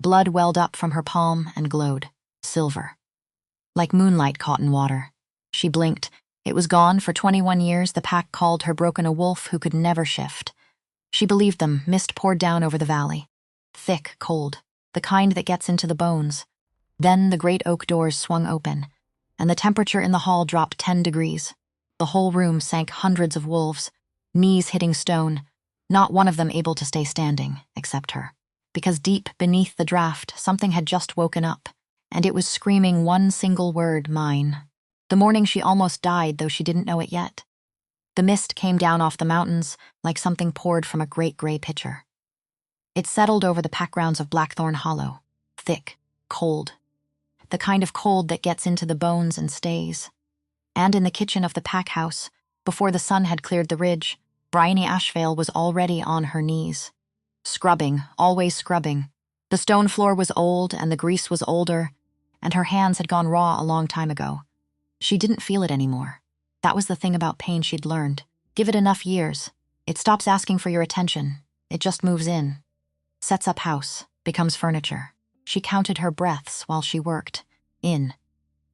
Blood welled up from her palm and glowed. Silver. Like moonlight caught in water. She blinked. It was gone. For 21 years, the pack called her broken a wolf who could never shift. She believed them. Mist poured down over the valley. Thick, cold. The kind that gets into the bones. Then the great oak doors swung open, and the temperature in the hall dropped 10 degrees. The whole room sank hundreds of wolves, knees hitting stone, not one of them able to stay standing, except her. Because deep beneath the draft, something had just woken up, and it was screaming one single word, mine. The morning she almost died, though she didn't know it yet. The mist came down off the mountains like something poured from a great gray pitcher. It settled over the pack grounds of Blackthorn Hollow, thick, cold. The kind of cold that gets into the bones and stays. And in the kitchen of the pack house, before the sun had cleared the ridge, Brynlee Ashfield was already on her knees. Scrubbing, always scrubbing. The stone floor was old and the grease was older, and her hands had gone raw a long time ago. She didn't feel it anymore. That was the thing about pain she'd learned. Give it enough years. It stops asking for your attention. It just moves in. Sets up house, becomes furniture. She counted her breaths while she worked. In.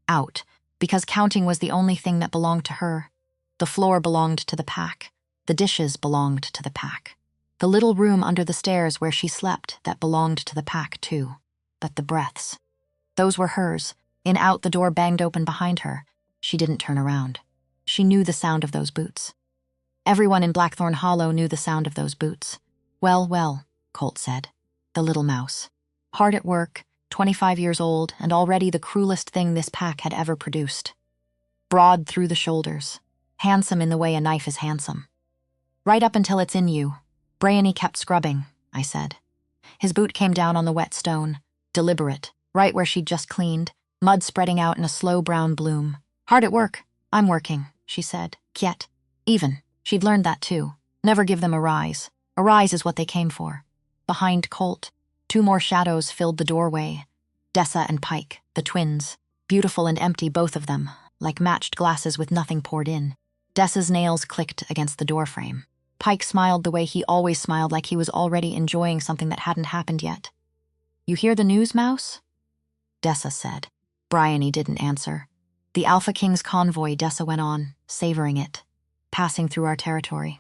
Out. Because counting was the only thing that belonged to her. The floor belonged to the pack. The dishes belonged to the pack. The little room under the stairs where she slept, that belonged to the pack too. But the breaths. Those were hers. In. Out. The door banged open behind her. She didn't turn around. She knew the sound of those boots. Everyone in Blackthorn Hollow knew the sound of those boots. Well, well, Colt said. The little mouse. Hard at work, 25 years old, and already the cruelest thing this pack had ever produced. Broad through the shoulders. Handsome in the way a knife is handsome. Right up until it's in you. Brynlee kept scrubbing, I said. His boot came down on the wet stone. Deliberate, right where she'd just cleaned, mud spreading out in a slow brown bloom. Hard at work. I'm working, she said. Quiet. Even. She'd learned that too. Never give them a rise. A rise is what they came for. Behind Colt, 2 more shadows filled the doorway. Dessa and Pike, the twins. Beautiful and empty, both of them, like matched glasses with nothing poured in. Dessa's nails clicked against the doorframe. Pike smiled the way he always smiled, like he was already enjoying something that hadn't happened yet. You hear the news, Mouse? Dessa said. Brynlee didn't answer. The Alpha King's convoy, Dessa went on, savoring it, passing through our territory.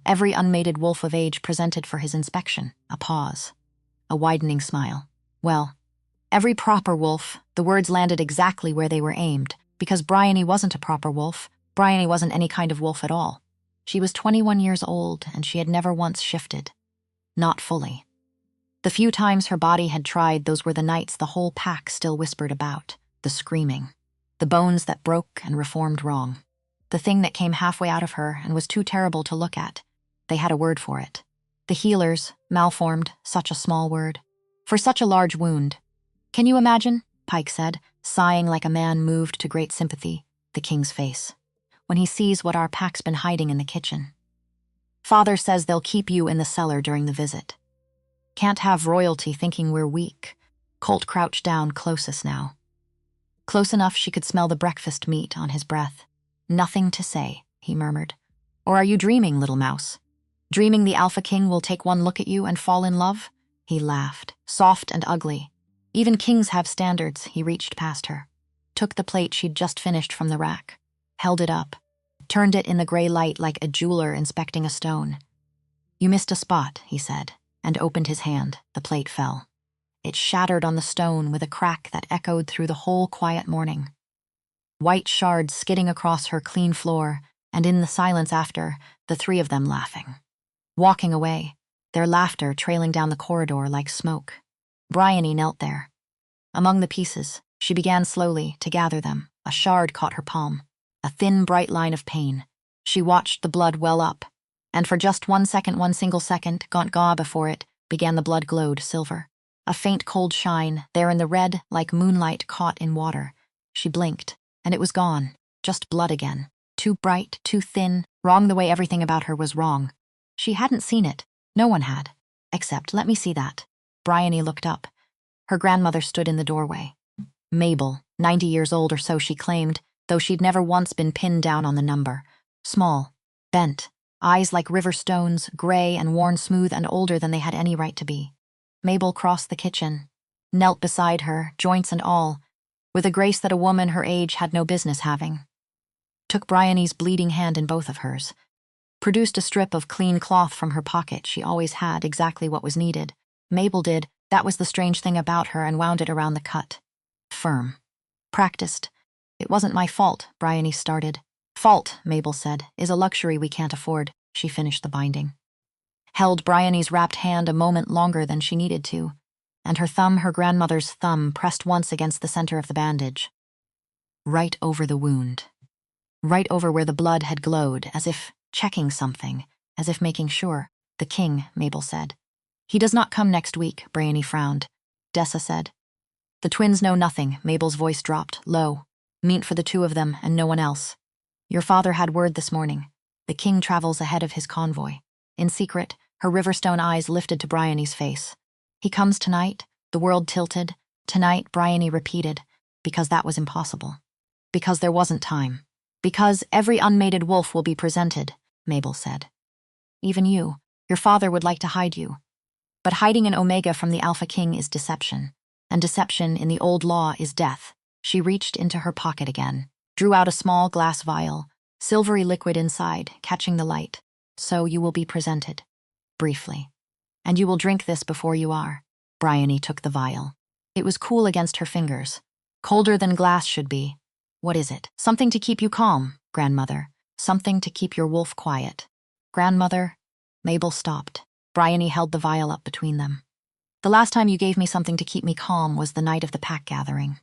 Every unmated wolf of age presented for his inspection, a pause, a widening smile. Well, every proper wolf, the words landed exactly where they were aimed, because Brynlee wasn't a proper wolf. Brynlee wasn't any kind of wolf at all. She was 21 years old, and she had never once shifted. Not fully. The few times her body had tried, those were the nights the whole pack still whispered about, the screaming. The bones that broke and reformed wrong. The thing that came halfway out of her and was too terrible to look at. They had a word for it. The healers, malformed, such a small word. For such a large wound. Can you imagine? Pike said, sighing like a man moved to great sympathy, the king's face. When he sees what our pack's been hiding in the kitchen. Father says they'll keep you in the cellar during the visit. Can't have royalty thinking we're weak. Colt crouched down closest now. Close enough she could smell the breakfast meat on his breath. Nothing to say, he murmured. Or are you dreaming, little mouse? Dreaming the Alpha King will take one look at you and fall in love? He laughed, soft and ugly. Even kings have standards. He reached past her. Took the plate she'd just finished from the rack. Held it up. Turned it in the gray light like a jeweler inspecting a stone. You missed a spot, he said, and opened his hand. The plate fell. It shattered on the stone with a crack that echoed through the whole quiet morning. White shards skidding across her clean floor, and in the silence after, the 3 of them laughing. Walking away, their laughter trailing down the corridor like smoke. Brynlee knelt there. Among the pieces, she began slowly to gather them. A shard caught her palm. A thin, bright line of pain. She watched the blood well up, and for just 1 second, one single second, gaunt gaw before it, began the blood glowed silver. A faint cold shine, there in the red, like moonlight caught in water. She blinked, and it was gone. Just blood again. Too bright, too thin, wrong the way everything about her was wrong. She hadn't seen it. No one had. Except, let me see that. Brynlee looked up. Her grandmother stood in the doorway. Mabel, 90 years old or so she claimed, though she'd never once been pinned down on the number. Small, bent, eyes like river stones, gray and worn smooth and older than they had any right to be. Mabel crossed the kitchen, knelt beside her, joints and all, with a grace that a woman her age had no business having. Took Bryony's bleeding hand in both of hers, produced a strip of clean cloth from her pocket. She always had exactly what was needed. Mabel did, that was the strange thing about her, and wound it around the cut. Firm. Practiced. It wasn't my fault, Bryony started. Fault, Mabel said, is a luxury we can't afford. She finished the binding. Held Bryony's wrapped hand a moment longer than she needed to, and her thumb, her grandmother's thumb, pressed once against the center of the bandage. Right over the wound. Right over where the blood had glowed, as if checking something, as if making sure. The king, Mabel said. He does not come next week, Bryony frowned. Dessa said. The twins know nothing, Mabel's voice dropped, low. Meant for the two of them and no one else. Your father had word this morning. The king travels ahead of his convoy. In secret, her Riverstone eyes lifted to Bryony's face. He comes tonight, the world tilted. Tonight, Bryony repeated, because that was impossible. Because there wasn't time. Because every unmated wolf will be presented, Mabel said. Even you, your father would like to hide you. But hiding an Omega from the Alpha King is deception, and deception in the old law is death. She reached into her pocket again, drew out a small glass vial, silvery liquid inside, catching the light. So you will be presented. Briefly. And you will drink this before you are. Bryony took the vial. It was cool against her fingers. Colder than glass should be. What is it? Something to keep you calm, grandmother. Something to keep your wolf quiet. Grandmother? Mabel stopped. Bryony held the vial up between them. The last time you gave me something to keep me calm was the night of the pack gathering.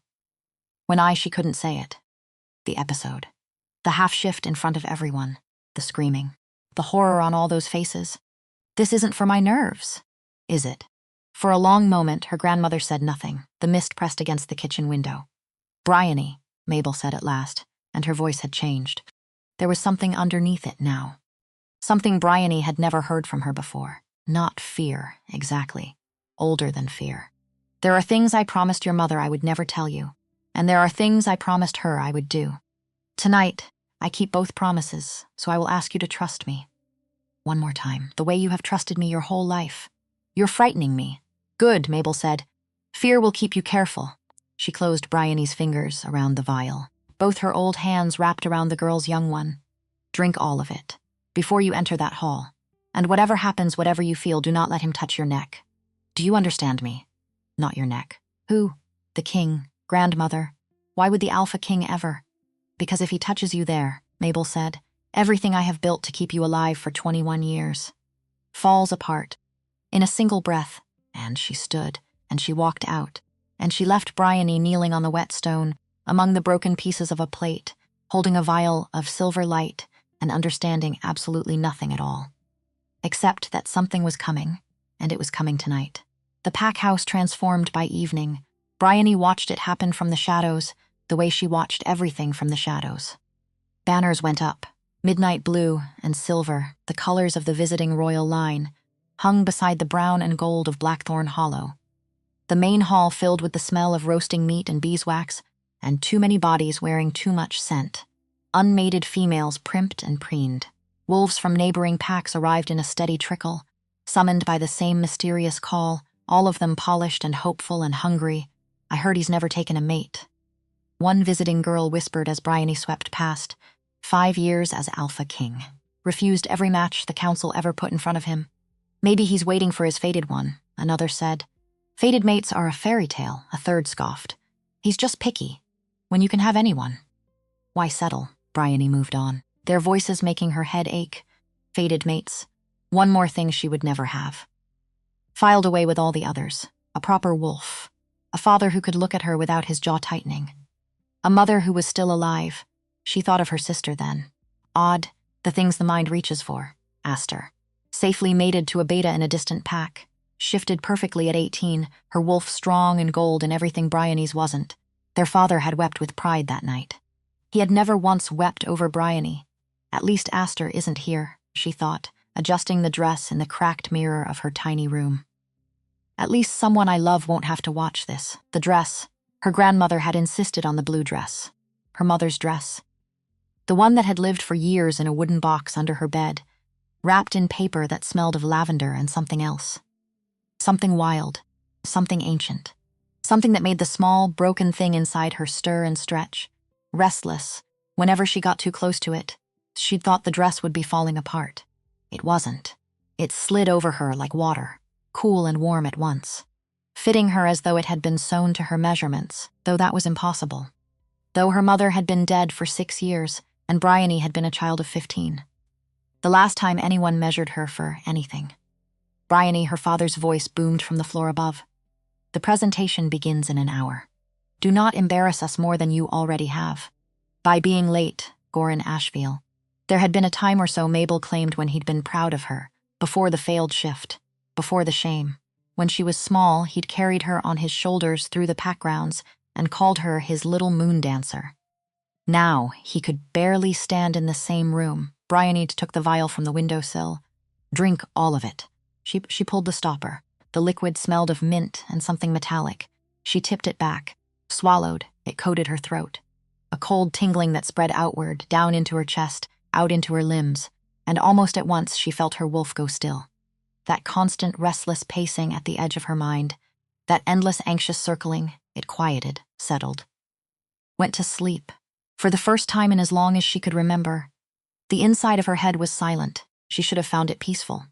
When she couldn't say it. The episode. The half-shift in front of everyone. The screaming. The horror on all those faces. This isn't for my nerves, is it? For a long moment, her grandmother said nothing. The mist pressed against the kitchen window. Bryony, Mabel said at last, and her voice had changed. There was something underneath it now. Something Bryony had never heard from her before. Not fear, exactly. Older than fear. There are things I promised your mother I would never tell you, and there are things I promised her I would do. Tonight, I keep both promises, so I will ask you to trust me. One more time, the way you have trusted me your whole life. You're frightening me. Good, Mabel said. Fear will keep you careful. She closed Bryony's fingers around the vial. Both her old hands wrapped around the girl's young one. Drink all of it, before you enter that hall. And whatever happens, whatever you feel, do not let him touch your neck. Do you understand me? Not your neck. Who? The king, grandmother. Why would the Alpha King ever? Because if he touches you there, Mabel said, everything I have built to keep you alive for 21 years falls apart. In a single breath, and she stood, and she walked out, and she left Bryony kneeling on the wet stone, among the broken pieces of a plate, holding a vial of silver light and understanding absolutely nothing at all. Except that something was coming, and it was coming tonight. The pack house transformed by evening. Bryony watched it happen from the shadows, the way she watched everything from the shadows. Banners went up, midnight blue and silver, the colors of the visiting royal line, hung beside the brown and gold of Blackthorn Hollow. The main hall filled with the smell of roasting meat and beeswax, and too many bodies wearing too much scent. Unmated females primped and preened. Wolves from neighboring packs arrived in a steady trickle, summoned by the same mysterious call, all of them polished and hopeful and hungry. I heard he's never taken a mate. One visiting girl whispered as Bryony swept past, 5 years as Alpha King. Refused every match the council ever put in front of him. Maybe he's waiting for his fated one, another said. Fated mates are a fairy tale, a third scoffed. He's just picky, when you can have anyone. Why settle? Bryony moved on, their voices making her head ache. Fated mates. One more thing she would never have. Filed away with all the others. A proper wolf. A father who could look at her without his jaw tightening. A mother who was still alive. She thought of her sister then. Odd, the things the mind reaches for. Aster. Safely mated to a beta in a distant pack. Shifted perfectly at 18, her wolf strong and gold and everything Bryony's wasn't. Their father had wept with pride that night. He had never once wept over Bryony. At least Aster isn't here, she thought, adjusting the dress in the cracked mirror of her tiny room. At least someone I love won't have to watch this. The dress. Her grandmother had insisted on the blue dress. Her mother's dress. The one that had lived for years in a wooden box under her bed, wrapped in paper that smelled of lavender and something else. Something wild. Something ancient. something that made the small, broken thing inside her stir and stretch. Restless, whenever she got too close to it, she'd thought the dress would be falling apart. It wasn't. It slid over her like water, cool and warm at once, fitting her as though it had been sewn to her measurements, though that was impossible. Though her mother had been dead for 6 years, and Bryony had been a child of 15. The last time anyone measured her for anything. Bryony, her father's voice boomed from the floor above. The presentation begins in an hour. Do not embarrass us more than you already have. By being late, Brynlee Ashfield. There had been a time or so Mabel claimed when he'd been proud of her, before the failed shift, before the shame. When she was small, he'd carried her on his shoulders through the pack grounds and called her his little moon dancer. Now, he could barely stand in the same room. Bryony took the vial from the windowsill. Drink all of it. She pulled the stopper. The liquid smelled of mint and something metallic. She tipped it back, swallowed. It coated her throat. A cold tingling that spread outward, down into her chest, out into her limbs, and almost at once she felt her wolf go still. That constant restless pacing at the edge of her mind, that endless anxious circling, it quieted, settled. Went to sleep. For the first time in as long as she could remember. The inside of her head was silent. She should have found it peaceful.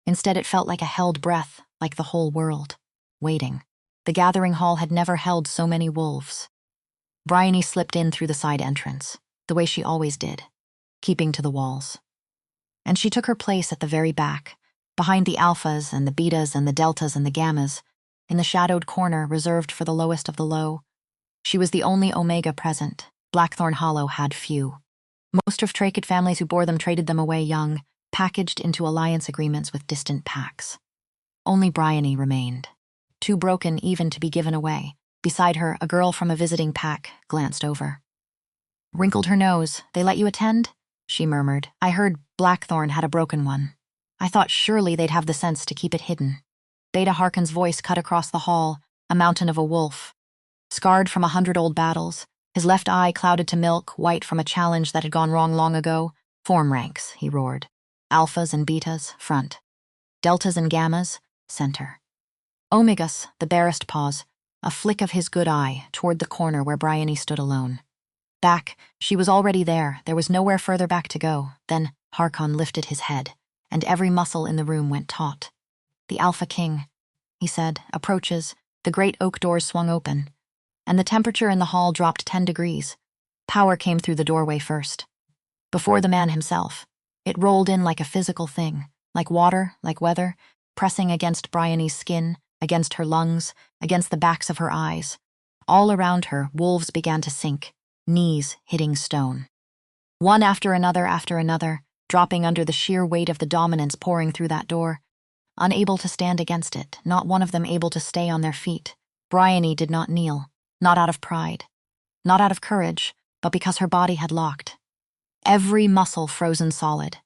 Instead, it felt like a held breath, like the whole world, waiting. The gathering hall had never held so many wolves. Bryony slipped in through the side entrance, the way she always did, keeping to the walls. And she took her place at the very back, behind the alphas and the betas and the deltas and the gammas, in the shadowed corner reserved for the lowest of the low. She was the only omega present. Blackthorn Hollow had few. Most of Traitor families who bore them traded them away young, packaged into alliance agreements with distant packs. Only Bryony remained, too broken even to be given away. Beside her, a girl from a visiting pack glanced over. Wrinkled her nose. "They let you attend?" she murmured. "I heard Blackthorn had a broken one. I thought surely they'd have the sense to keep it hidden." Beta Harkin's voice cut across the hall, a mountain of a wolf. Scarred from 100 old battles, his left eye clouded to milk, white from a challenge that had gone wrong long ago. "Form ranks," he roared. "Alphas and betas, front. Deltas and gammas, center. Omegas," the barest pause, a flick of his good eye toward the corner where Bryony stood alone. Back, she was already there. There was nowhere further back to go. Then Harkon lifted his head, and every muscle in the room went taut. "The Alpha King," he said, "approaches." The great oak doors swung open, and the temperature in the hall dropped 10 degrees. Power came through the doorway first. Before the man himself, it rolled in like a physical thing, like water, like weather, pressing against Bryony's skin, against her lungs, against the backs of her eyes. All around her, wolves began to sink, knees hitting stone. One after another, dropping under the sheer weight of the dominance pouring through that door. Unable to stand against it, not one of them able to stay on their feet. Bryony did not kneel, not out of pride, not out of courage, but because her body had locked. Every muscle frozen solid.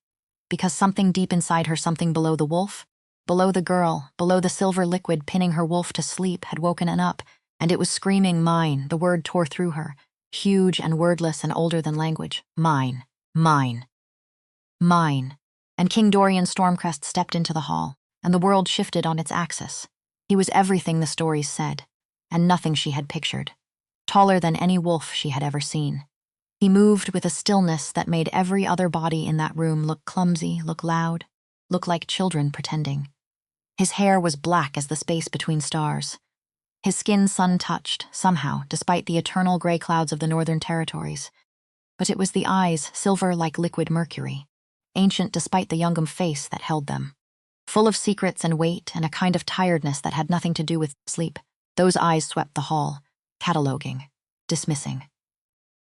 Because something deep inside her, something below the wolf, below the girl, below the silver liquid pinning her wolf to sleep, had woken up, and it was screaming mine. The word tore through her, huge and wordless and older than language. Mine, mine, mine. And King Dorian Stormcrest stepped into the hall, and the world shifted on its axis. He was everything the stories said, and nothing she had pictured. Taller than any wolf she had ever seen. He moved with a stillness that made every other body in that room look clumsy, look loud, look like children pretending. His hair was black as the space between stars. His skin sun-touched, somehow, despite the eternal gray clouds of the northern territories. But it was the eyes, silver like liquid mercury, ancient despite the youngum face that held them. Full of secrets and weight and a kind of tiredness that had nothing to do with sleep, those eyes swept the hall, cataloging, dismissing.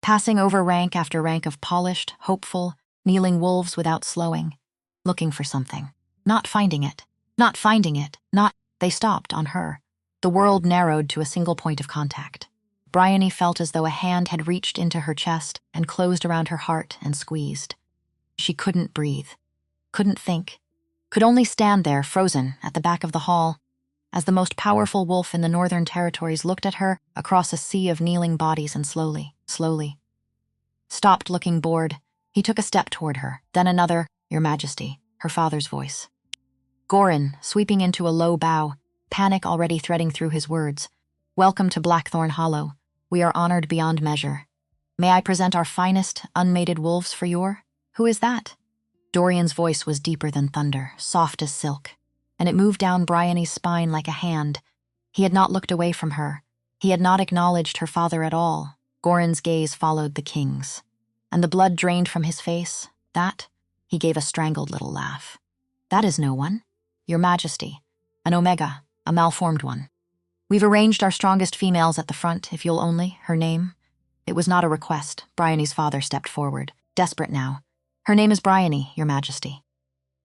Passing over rank after rank of polished, hopeful, kneeling wolves without slowing, looking for something. Not finding it. They stopped on her. The world narrowed to a single point of contact. Bryony felt as though a hand had reached into her chest and closed around her heart and squeezed. She couldn't breathe, couldn't think, could only stand there, frozen, at the back of the hall, as the most powerful wolf in the northern territories looked at her across a sea of kneeling bodies and slowly, stopped looking bored. He took a step toward her, then another. "Your Majesty," her father's voice. Gorin, sweeping into a low bow, panic already threading through his words. Welcome to Blackthorn Hollow. We are honored beyond measure. May I present our finest, unmated wolves for your— Who is that? Dorian's voice was deeper than thunder, soft as silk, and it moved down Bryony's spine like a hand. He had not looked away from her. He had not acknowledged her father at all. Gorin's gaze followed the king's. And the blood drained from his face. That? He gave a strangled little laugh. That is no one. Your Majesty. An Omega, a malformed one. We've arranged our strongest females at the front, if you'll only— Her name? It was not a request. Bryony's father stepped forward, desperate now. Her name is Bryony, Your Majesty.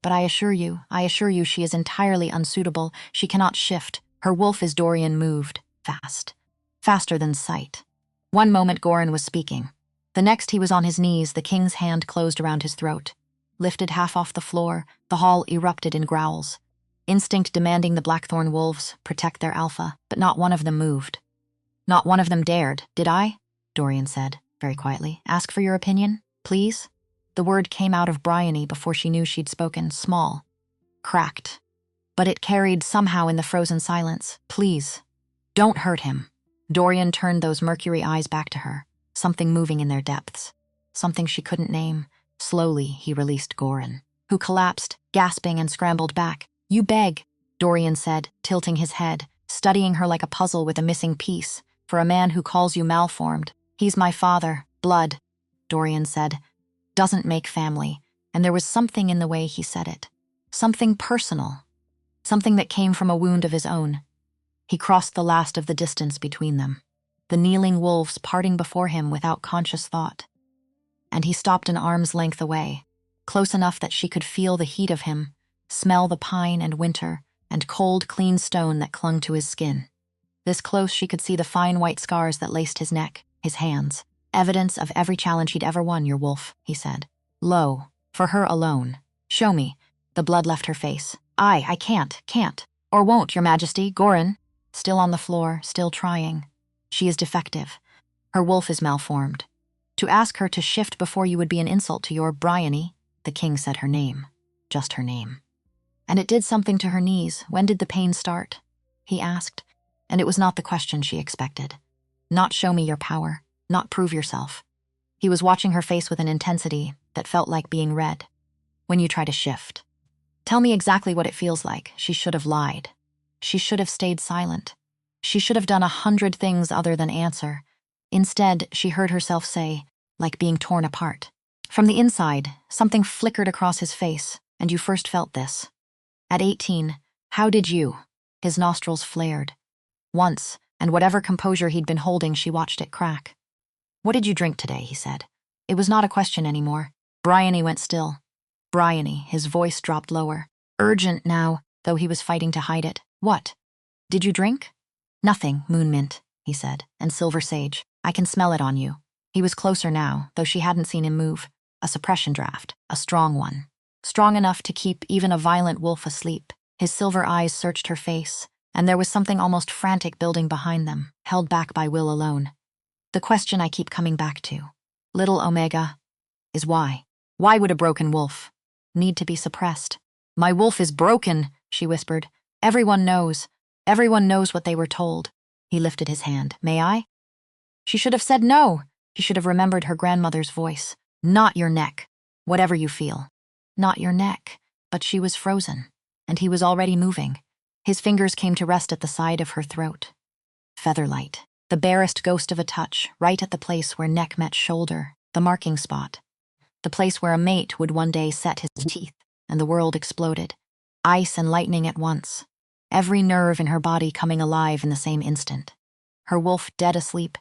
But I assure you, she is entirely unsuitable. She cannot shift. Her wolf is— Dorian moved, fast. Faster than sight. One moment Gorin was speaking. The next he was on his knees, the king's hand closed around his throat. Lifted half off the floor, the hall erupted in growls. Instinct demanding the Blackthorn wolves protect their alpha, but not one of them moved. Not one of them dared, did I? Dorian said, very quietly. Ask for your opinion, please? The word came out of Bryony before she knew she'd spoken, small, cracked. But it carried somehow in the frozen silence. Please, don't hurt him. Dorian turned those mercury eyes back to her, something moving in their depths, something she couldn't name. Slowly, he released Gorin, who collapsed, gasping, and scrambled back. You beg, Dorian said, tilting his head, studying her like a puzzle with a missing piece. For a man who calls you malformed, he's my father, blood, Dorian said. Doesn't make family, and there was something in the way he said it. Something personal. Something that came from a wound of his own. He crossed the last of the distance between them, the kneeling wolves parting before him without conscious thought. And he stopped an arm's length away, close enough that she could feel the heat of him, smell the pine and winter, and cold, clean stone that clung to his skin. This close she could see the fine white scars that laced his neck, his hands. Evidence of every challenge he'd ever won, your wolf, he said. Low, for her alone. Show me. The blood left her face. I can't. Or won't, Your Majesty. Gorin, still on the floor, still trying. She is defective. Her wolf is malformed. To ask her to shift before you would be an insult to your Bryony. The king said her name. Just her name. And it did something to her knees. When did the pain start? He asked. And it was not the question she expected. Not show me your power. Not prove yourself. He was watching her face with an intensity that felt like being read. When you try to shift. Tell me exactly what it feels like. She should have lied. She should have stayed silent. She should have done 100 things other than answer. Instead, she heard herself say, like being torn apart. From the inside, something flickered across his face, and you first felt this. At 18, how did you? His nostrils flared. Once, and whatever composure he'd been holding, she watched it crack. What did you drink today, he said. It was not a question anymore. Bryony went still. Bryony, his voice dropped lower. Urgent now, though he was fighting to hide it. What? Did you drink? Nothing, Moonmint, he said, and Silver Sage. I can smell it on you. He was closer now, though she hadn't seen him move. A suppression draft, a strong one. Strong enough to keep even a violent wolf asleep. His silver eyes searched her face, and there was something almost frantic building behind them, held back by will alone. The question I keep coming back to, little Omega, is why? Why would a broken wolf need to be suppressed? My wolf is broken, she whispered. Everyone knows. Everyone knows what they were told. He lifted his hand. May I? She should have said no. He should have remembered her grandmother's voice. Not your neck. Whatever you feel. Not your neck. But she was frozen, and he was already moving. His fingers came to rest at the side of her throat. Featherlight. The barest ghost of a touch, right at the place where neck met shoulder, the marking spot. The place where a mate would one day set his teeth, and the world exploded. Ice and lightning at once. Every nerve in her body coming alive in the same instant. Her wolf dead asleep,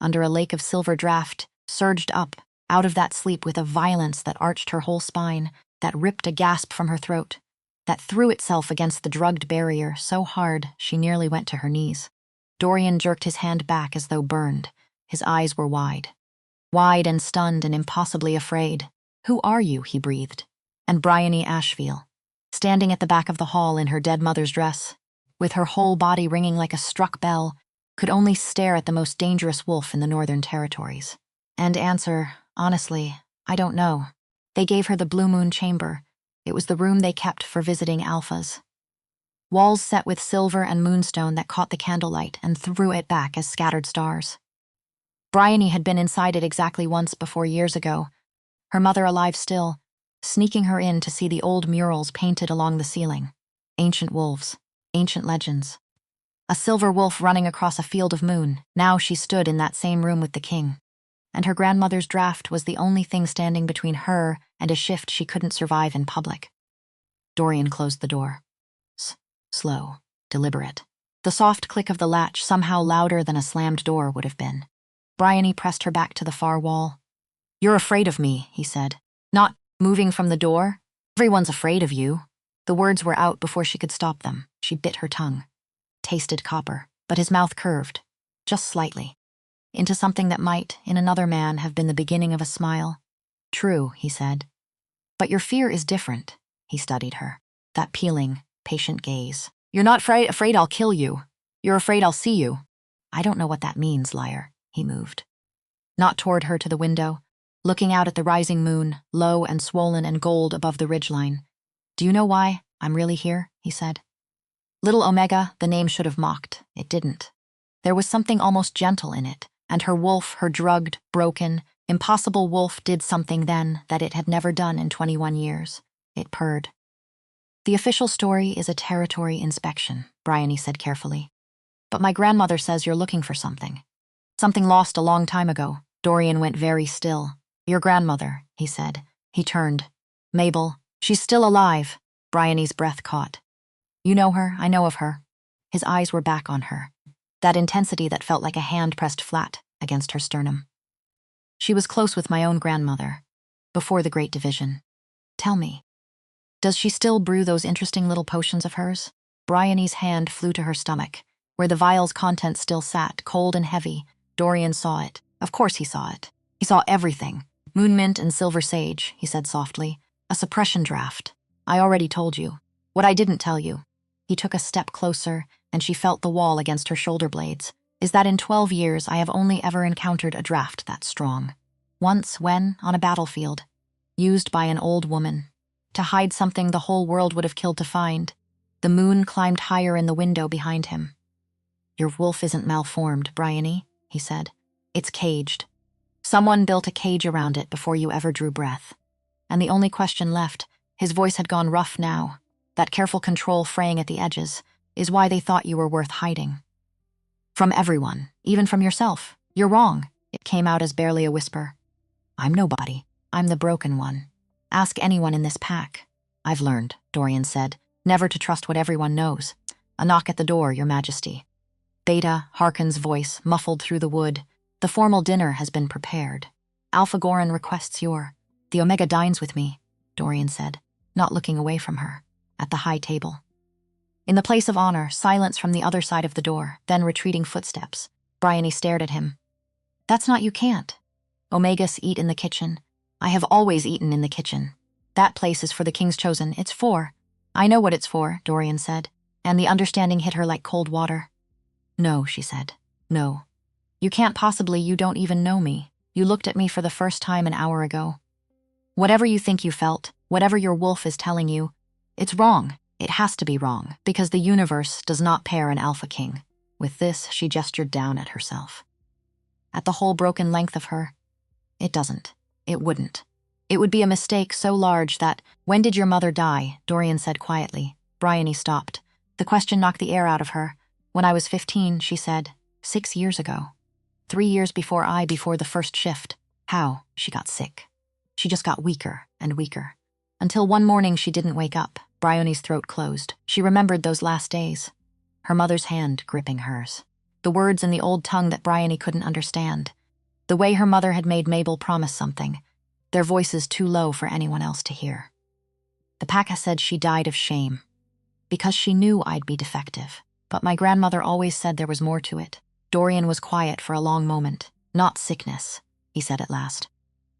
under a lake of silver draft, surged up, out of that sleep with a violence that arched her whole spine, that ripped a gasp from her throat, that threw itself against the drugged barrier so hard she nearly went to her knees. Dorian jerked his hand back as though burned. His eyes were wide. Wide and stunned and impossibly afraid. Who are you, he breathed. And Brynlee Ashfield, standing at the back of the hall in her dead mother's dress, with her whole body ringing like a struck bell, could only stare at the most dangerous wolf in the Northern Territories. And answer, honestly, I don't know. They gave her the Blue Moon Chamber. It was the room they kept for visiting alphas. walls set with silver and moonstone that caught the candlelight and threw it back as scattered stars. Bryony had been inside it exactly once before years ago, her mother alive still, sneaking her in to see the old murals painted along the ceiling. Ancient wolves, ancient legends. A silver wolf running across a field of moon. Now she stood in that same room with the king. And her grandmother's draft was the only thing standing between her and a shift she couldn't survive in public. Dorian closed the door. Slow, deliberate. The soft click of the latch somehow louder than a slammed door would have been. Bryony pressed her back to the far wall. "You're afraid of me," he said. "Not moving from the door? Everyone's afraid of you." The words were out before she could stop them. She bit her tongue. Tasted copper, but his mouth curved, just slightly, into something that might, in another man, have been the beginning of a smile. "True," he said. "But your fear is different," he studied her. That peeling, patient gaze. "You're not afraid I'll kill you. You're afraid I'll see you." "I don't know what that means, liar." He moved. Not toward her, to the window, looking out at the rising moon, low and swollen and gold above the ridgeline. "Do you know why I'm really here?" he said. Little Omega, the name should have mocked. It didn't. There was something almost gentle in it, and her wolf, her drugged, broken, impossible wolf did something then that it had never done in 21 years. It purred. "The official story is a territory inspection," Bryony said carefully. "But my grandmother says you're looking for something. Something lost a long time ago." Dorian went very still. "Your grandmother," he said. He turned. "Mabel, she's still alive." Bryony's breath caught. "You know her, I know of her." His eyes were back on her, that intensity that felt like a hand pressed flat against her sternum. "She was close with my own grandmother, before the Great Division. Tell me, does she still brew those interesting little potions of hers?" Bryony's hand flew to her stomach, where the vial's contents still sat, cold and heavy. Dorian saw it. Of course he saw it. He saw everything. "Moon mint and silver sage," he said softly. "A suppression draft. I already told you. What I didn't tell you." He took a step closer, and she felt the wall against her shoulder blades. "Is that in 12 years I have only ever encountered a draft that strong. Once when, on a battlefield, used by an old woman, to hide something the whole world would have killed to find. The moon climbed higher in the window behind him." "Your wolf isn't malformed, Bryony," he said. "It's caged. Someone built a cage around it before you ever drew breath. And the only question left," his voice had gone rough now, that careful control fraying at the edges, "is why they thought you were worth hiding. From everyone, even from yourself. You're wrong." It came out as barely a whisper. "I'm nobody. I'm the broken one. Ask anyone in this pack." "I've learned," Dorian said, "never to trust what everyone knows. A knock at the door, Your Majesty." Beta, Harkin's voice, muffled through the wood. "The formal dinner has been prepared. Alpha Goran requests the Omega dines with me," Dorian said, not looking away from her, at the high table. In the place of honor, silence from the other side of the door, then retreating footsteps. Bryony stared at him. "That's not, you can't. Omegas eat in the kitchen. I have always eaten in the kitchen. That place is for the King's Chosen. It's for—" "I know what it's for," Dorian said, and the understanding hit her like cold water. "No," she said. "No. You can't possibly, you don't even know me. You looked at me for the first time an hour ago. Whatever you think you felt, whatever your wolf is telling you, it's wrong. It has to be wrong, because the universe does not pair an Alpha King." With this, she gestured down at herself. At the whole broken length of her. "It doesn't. It wouldn't. It would be a mistake so large that—" "When did your mother die?" Dorian said quietly. Bryony stopped. The question knocked the air out of her. "When I was 15, she said. 6 years ago. 3 years before the first shift. How? She got sick. She just got weaker and weaker. Until one morning she didn't wake up." Bryony's throat closed. She remembered those last days. Her mother's hand gripping hers. The words in the old tongue that Bryony couldn't understand. The way her mother had made Mabel promise something. Their voices too low for anyone else to hear. "The pack has said she died of shame. Because she knew I'd be defective. But my grandmother always said there was more to it." Dorian was quiet for a long moment. "Not sickness," he said at last.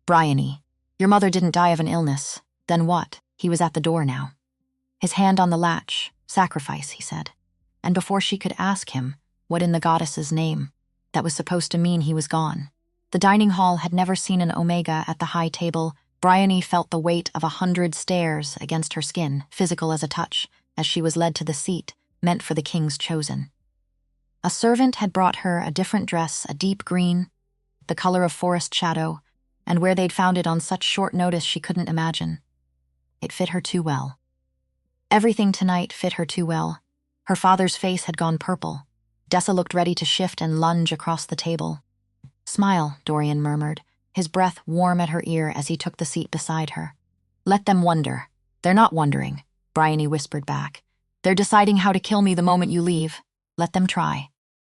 "Bryony, your mother didn't die of an illness. Then what?" He was at the door now. His hand on the latch. "Sacrifice," he said. And before she could ask him, what in the goddess's name, that was supposed to mean he was gone. The dining hall had never seen an Omega at the high table. Bryony felt the weight of 100 stares against her skin, physical as a touch, as she was led to the seat meant for the king's chosen. A servant had brought her a different dress, a deep green, the color of forest shadow, and where they'd found it on such short notice she couldn't imagine. It fit her too well. Everything tonight fit her too well. Her father's face had gone purple. Dessa looked ready to shift and lunge across the table. "Smile," Dorian murmured, his breath warm at her ear as he took the seat beside her. "Let them wonder." "They're not wondering," Bryony whispered back. "They're deciding how to kill me the moment you leave. Let them try."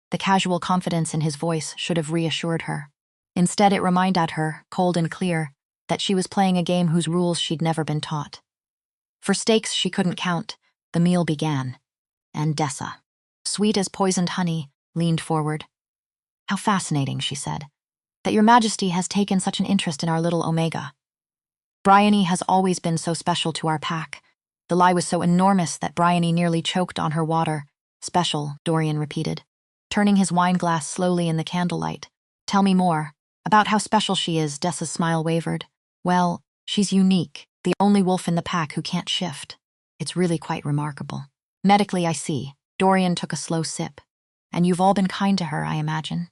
The casual confidence in his voice should have reassured her. Instead, it reminded her, cold and clear, that she was playing a game whose rules she'd never been taught. For stakes she couldn't count, the meal began. And Dessa, sweet as poisoned honey, leaned forward. "How fascinating," she said, "that your Majesty has taken such an interest in our little Omega. Bryony has always been so special to our pack." The lie was so enormous that Bryony nearly choked on her water. "Special," Dorian repeated, turning his wine glass slowly in the candlelight. "Tell me more. About how special she is." Dessa's smile wavered. "Well, she's unique, the only wolf in the pack who can't shift. It's really quite remarkable. Medically, I see." Dorian took a slow sip. "And you've all been kind to her, I imagine."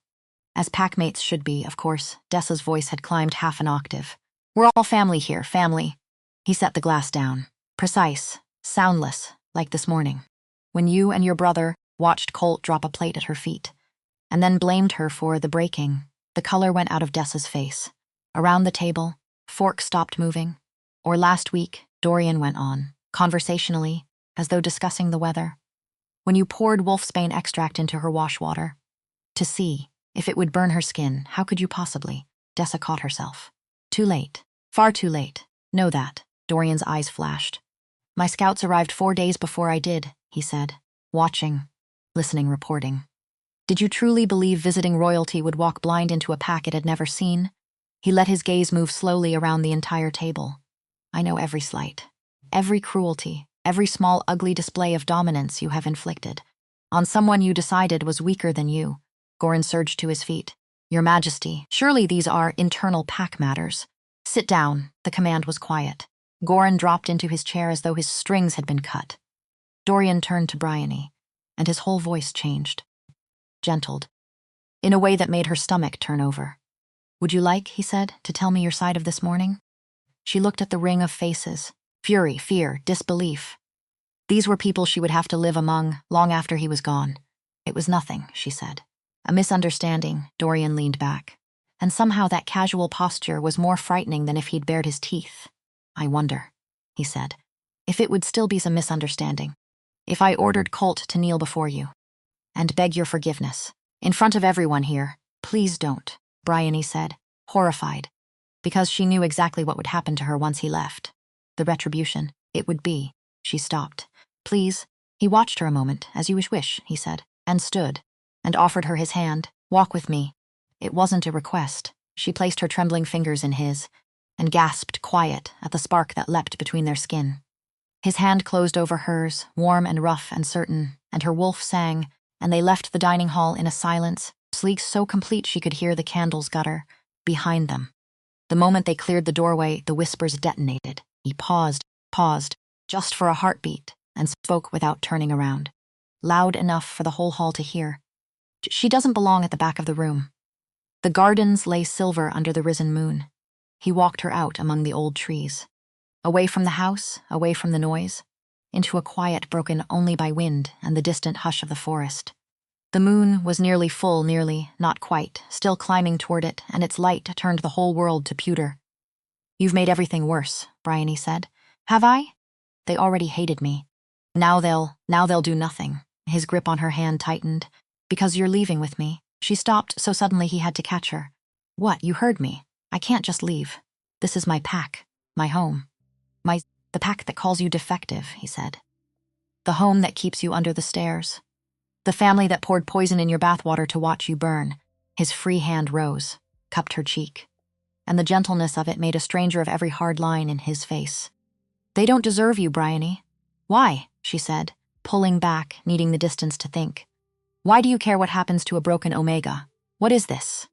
"As packmates should be, of course." Dessa's voice had climbed half an octave. "We're all family here, family." He set the glass down. "Precise, soundless, like this morning, when you and your brother watched Colt drop a plate at her feet, and then blamed her for the breaking." The color went out of Dessa's face. "Around the table, forks stopped moving. Or last week," Dorian went on, conversationally, as though discussing the weather, "when you poured wolfsbane extract into her washwater. To see if it would burn her skin. How could you possibly?" Dessa caught herself. "Too late. Far too late. Know that." Dorian's eyes flashed. "My scouts arrived 4 days before I did," he said, watching, listening, reporting. "Did you truly believe visiting royalty would walk blind into a pack it had never seen?" He let his gaze move slowly around the entire table. "I know every slight, every cruelty, every small ugly display of dominance you have inflicted on someone you decided was weaker than you." Goran surged to his feet. "Your Majesty, surely these are internal pack matters." "Sit down." The command was quiet. Goran dropped into his chair as though his strings had been cut. Dorian turned to Bryony, and his whole voice changed. Gentled, in a way that made her stomach turn over. "Would you like," he said, "to tell me your side of this morning?" She looked at the ring of faces. Fury, fear, disbelief. These were people she would have to live among long after he was gone. "It was nothing," she said. "A misunderstanding." Dorian leaned back. And somehow that casual posture was more frightening than if he'd bared his teeth. "I wonder," he said, "if it would still be some misunderstanding. If I ordered Colt to kneel before you and beg your forgiveness, in front of everyone here." "Please don't," Bryony said, horrified, because she knew exactly what would happen to her once he left. The retribution, it would be. She stopped. "Please." He watched her a moment. "As you wish," he said, and stood, and offered her his hand. "Walk with me." It wasn't a request. She placed her trembling fingers in his, and gasped, quiet, at the spark that leapt between their skin. His hand closed over hers, warm and rough and certain, and her wolf sang, and they left the dining hall in a silence, sleek so complete she could hear the candles gutter, behind them. The moment they cleared the doorway, the whispers detonated. He paused, just for a heartbeat, and spoke without turning around. Loud enough for the whole hall to hear. "She doesn't belong at the back of the room." The gardens lay silver under the risen moon. He walked her out among the old trees. Away from the house, away from the noise, into a quiet broken only by wind and the distant hush of the forest. The moon was nearly full, not quite, still climbing toward it, and its light turned the whole world to pewter. "You've made everything worse," Bryony said. "Have I?" "They already hated me. Now they'll do nothing." His grip on her hand tightened. "Because you're leaving with me." She stopped so suddenly he had to catch her. "What? You heard me. I can't just leave. This is my pack, my home. The pack that calls you defective," he said. "The home that keeps you under the stairs. The family that poured poison in your bathwater to watch you burn." His free hand rose, cupped her cheek, and the gentleness of it made a stranger of every hard line in his face. "They don't deserve you, Bryony." "Why?" she said, pulling back, needing the distance to think. "Why do you care what happens to a broken Omega? What is this?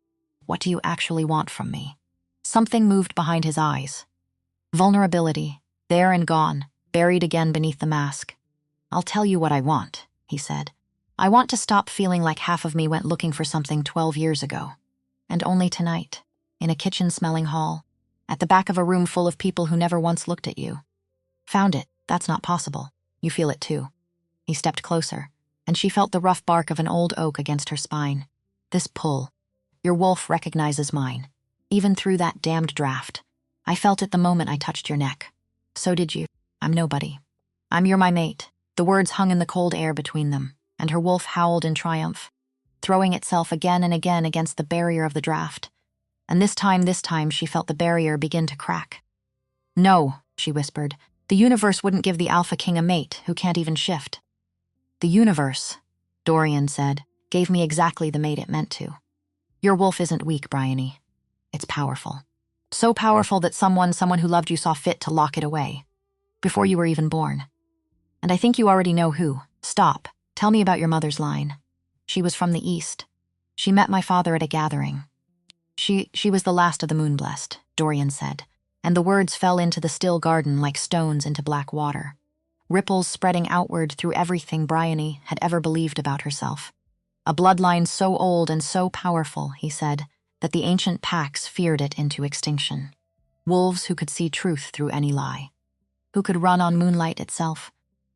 What do you actually want from me?" Something moved behind his eyes. Vulnerability, there and gone, buried again beneath the mask. I'll tell you what I want, he said. I want to stop feeling like half of me went looking for something 12 years ago. And only tonight, in a kitchen-smelling hall, at the back of a room full of people who never once looked at you. Found it. That's not possible. You feel it too. He stepped closer, and she felt the rough bark of an old oak against her spine. This pull. Your wolf recognizes mine. Even through that damned draft. I felt it the moment I touched your neck. So did you. I'm nobody. You're my mate. The words hung in the cold air between them, and her wolf howled in triumph, throwing itself again and again against the barrier of the draft. And this time, she felt the barrier begin to crack. No, she whispered. The universe wouldn't give the Alpha King a mate who can't even shift. The universe, Dorian said, gave me exactly the mate it meant to. Your wolf isn't weak, Brynlee. It's powerful. So powerful that someone who loved you saw fit to lock it away. Before you were even born. And I think you already know who. Stop. Tell me about your mother's line. She was from the east. She met my father at a gathering. She was the last of the moon-blessed, Dorian said, and the words fell into the still garden like stones into black water, ripples spreading outward through everything Brynlee had ever believed about herself. A bloodline so old and so powerful, he said, that the ancient packs feared it into extinction. Wolves who could see truth through any lie. Who could run on moonlight itself.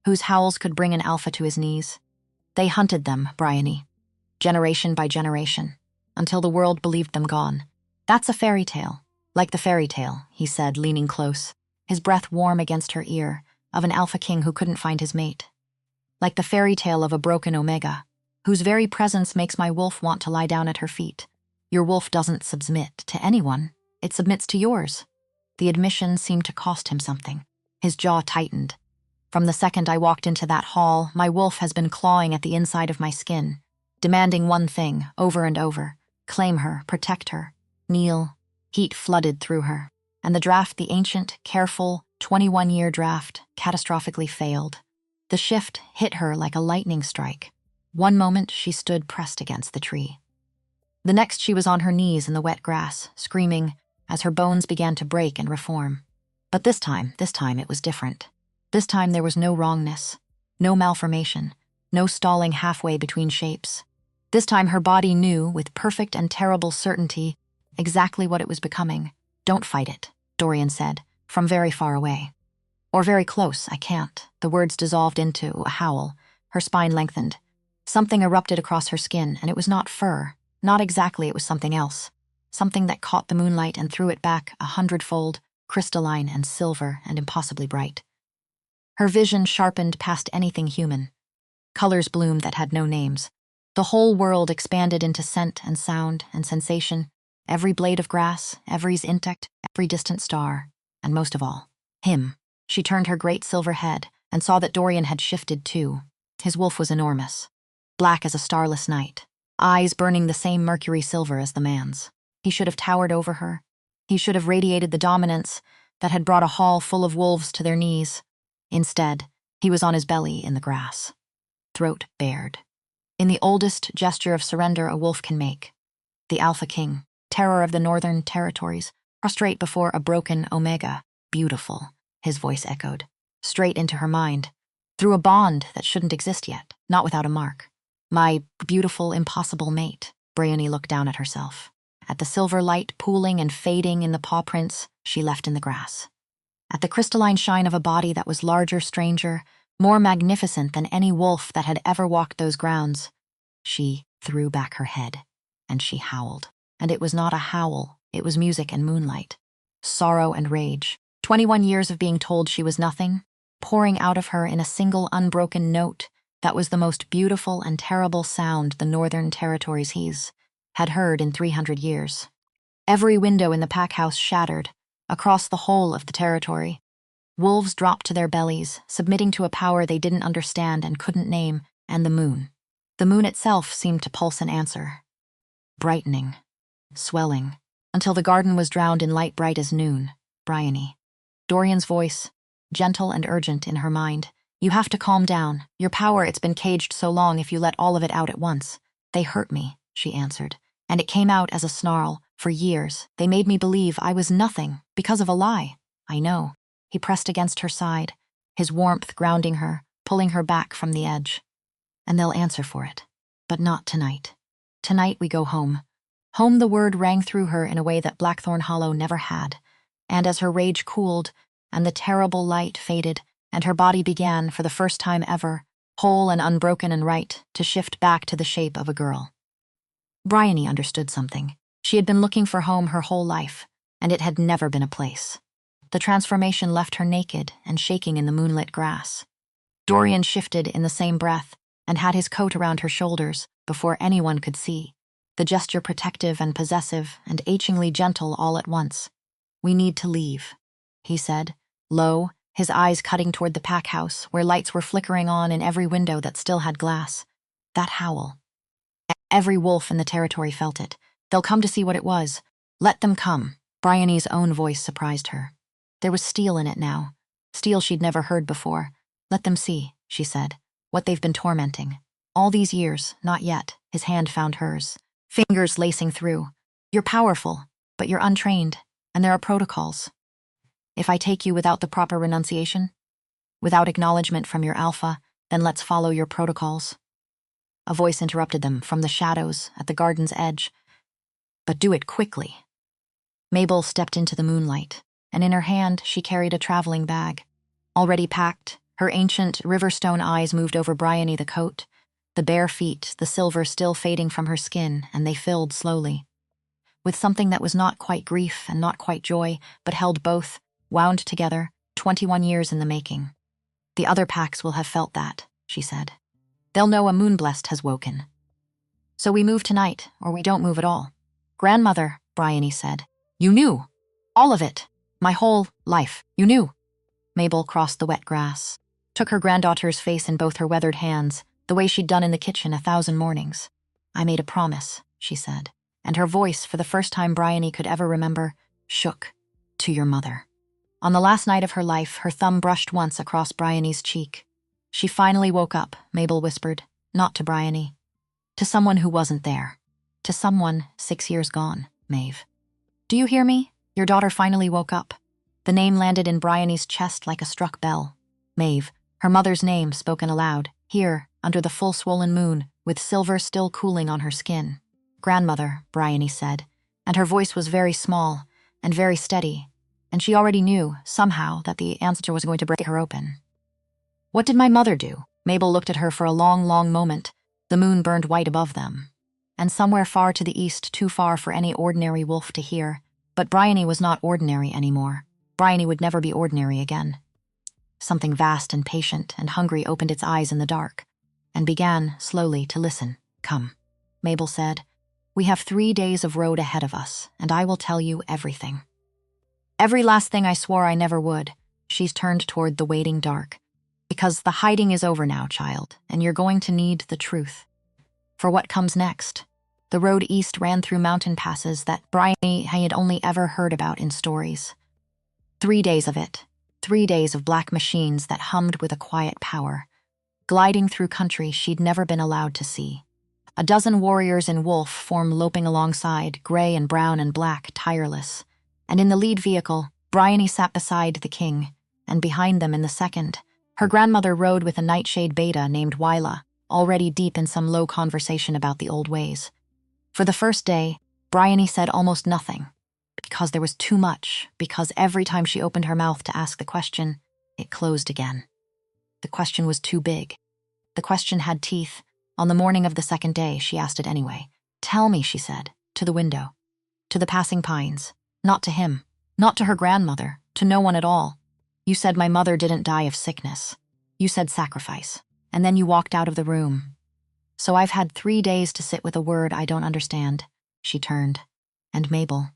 Whose howls could bring an alpha to his knees. They hunted them, Brynlee, generation by generation, until the world believed them gone. That's a fairy tale. Like the fairy tale, he said, leaning close, his breath warm against her ear, of an Alpha King who couldn't find his mate. Like the fairy tale of a broken Omega, whose very presence makes my wolf want to lie down at her feet. Your wolf doesn't submit to anyone. It submits to yours. The admission seemed to cost him something. His jaw tightened. From the second I walked into that hall, my wolf has been clawing at the inside of my skin, demanding one thing, over and over. Claim her, protect her, kneel. Heat flooded through her, and the ancient, careful, 21-year draft, catastrophically failed. The shift hit her like a lightning strike. One moment she stood pressed against the tree. The next she was on her knees in the wet grass, screaming, as her bones began to break and reform. But this time it was different. This time there was no wrongness, no malformation, no stalling halfway between shapes. This time her body knew, with perfect and terrible certainty, exactly what it was becoming. Don't fight it, Dorian said, from very far away. Or very close, I can't. The words dissolved into a howl. Her spine lengthened. Something erupted across her skin, and it was not fur. Not exactly, it was something else. Something that caught the moonlight and threw it back 100-fold, crystalline and silver and impossibly bright. Her vision sharpened past anything human. Colors bloomed that had no names. The whole world expanded into scent and sound and sensation. Every blade of grass, every insect, every distant star, and most of all, him. She turned her great silver head and saw that Dorian had shifted too. His wolf was enormous, black as a starless night, eyes burning the same mercury silver as the man's. He should have towered over her. He should have radiated the dominance that had brought a hall full of wolves to their knees. Instead, he was on his belly in the grass, throat bared. In the oldest gesture of surrender a wolf can make. The Alpha King, terror of the northern territories, prostrate before a broken Omega. Beautiful, his voice echoed, straight into her mind, through a bond that shouldn't exist yet, not without a mark. My beautiful, impossible mate. Brynlee looked down at herself. At the silver light pooling and fading in the paw prints she left in the grass. At the crystalline shine of a body that was larger, stranger, more magnificent than any wolf that had ever walked those grounds. She threw back her head, and she howled. And it was not a howl, it was music and moonlight. Sorrow and rage. 21 years of being told she was nothing, pouring out of her in a single unbroken note that was the most beautiful and terrible sound the Northern Territories had heard in 300 years. Every window in the pack house shattered, across the whole of the territory. Wolves dropped to their bellies, submitting to a power they didn't understand and couldn't name, and the moon. The moon itself seemed to pulse an answer. Brightening, swelling, until the garden was drowned in light bright as noon. Brynlee. Dorian's voice, gentle and urgent in her mind. You have to calm down. Your power, it's been caged so long if you let all of it out at once. They hurt me, she answered, and it came out as a snarl. For years, they made me believe I was nothing because of a lie. I know. He pressed against her side, his warmth grounding her, pulling her back from the edge. And they'll answer for it. But not tonight. Tonight we go home. Home, the word rang through her in a way that Blackthorn Hollow never had. And as her rage cooled, and the terrible light faded, and her body began, for the first time ever, whole and unbroken and right, to shift back to the shape of a girl. Bryony understood something. She had been looking for home her whole life, and it had never been a place. The transformation left her naked and shaking in the moonlit grass. Dorian shifted in the same breath and had his coat around her shoulders before anyone could see, the gesture protective and possessive and achingly gentle all at once. "We need to leave," he said, low, his eyes cutting toward the pack house where lights were flickering on in every window that still had glass. That howl. Every wolf in the territory felt it. "They'll come to see what it was. Let them come." Bryony's own voice surprised her. There was steel in it now, steel she'd never heard before. "Let them see," she said, "what they've been tormenting. All these years, not yet." His hand found hers, fingers lacing through. "You're powerful, but you're untrained, and there are protocols. If I take you without the proper renunciation, without acknowledgement from your alpha, then let's follow your protocols." A voice interrupted them from the shadows at the garden's edge. "But do it quickly." Mabel stepped into the moonlight, and in her hand she carried a traveling bag. Already packed, her ancient riverstone eyes moved over Bryony the coat, the bare feet, the silver still fading from her skin, and they filled slowly. With something that was not quite grief and not quite joy, but held both, wound together, 21 years in the making. "The other packs will have felt that," she said. "They'll know a moonblessed has woken. So we move tonight, or we don't move at all." "Grandmother," Bryony said. "You knew. All of it. My whole life. You knew." Mabel crossed the wet grass, took her granddaughter's face in both her weathered hands, the way she'd done in the kitchen 1,000 mornings. "I made a promise," she said, and her voice, for the first time Bryony could ever remember, shook. "To your mother." On the last night of her life, her thumb brushed once across Bryony's cheek. "She finally woke up," Mabel whispered, not to Bryony. "To someone who wasn't there. To someone 6 years gone, Maeve. Do you hear me? Your daughter finally woke up." The name landed in Bryony's chest like a struck bell. Maeve, her mother's name spoken aloud, here, under the full swollen moon, with silver still cooling on her skin. "Grandmother," Bryony said, and her voice was very small and very steady, and she already knew, somehow, that the answer was going to break her open. "What did my mother do?" Mabel looked at her for a long, long moment. The moon burned white above them. And somewhere far to the east, too far for any ordinary wolf to hear. But Bryony was not ordinary anymore. Bryony would never be ordinary again. Something vast and patient and hungry opened its eyes in the dark, and began, slowly, to listen. "Come," Mabel said. "We have 3 days of road ahead of us, and I will tell you everything. Every last thing I swore I never would." She's turned toward the waiting dark. "Because the hiding is over now, child, and you're going to need the truth. For what comes next?" The road east ran through mountain passes that Bryony had only ever heard about in stories. 3 days of it. 3 days of black machines that hummed with a quiet power, gliding through country she'd never been allowed to see. A dozen warriors in wolf form loping alongside, gray and brown and black, tireless. And in the lead vehicle, Bryony sat beside the king, and behind them in the second, her grandmother rode with a nightshade beta named Wyla, already deep in some low conversation about the old ways. For the first day, Bryony said almost nothing, because there was too much, because every time she opened her mouth to ask the question, it closed again. The question was too big. The question had teeth. On the morning of the second day, she asked it anyway. "Tell me," she said, to the window, to the passing pines, not to him, not to her grandmother, to no one at all. "You said my mother didn't die of sickness. You said sacrifice, and then you walked out of the room. So I've had 3 days to sit with a word I don't understand." She turned, and Mabel,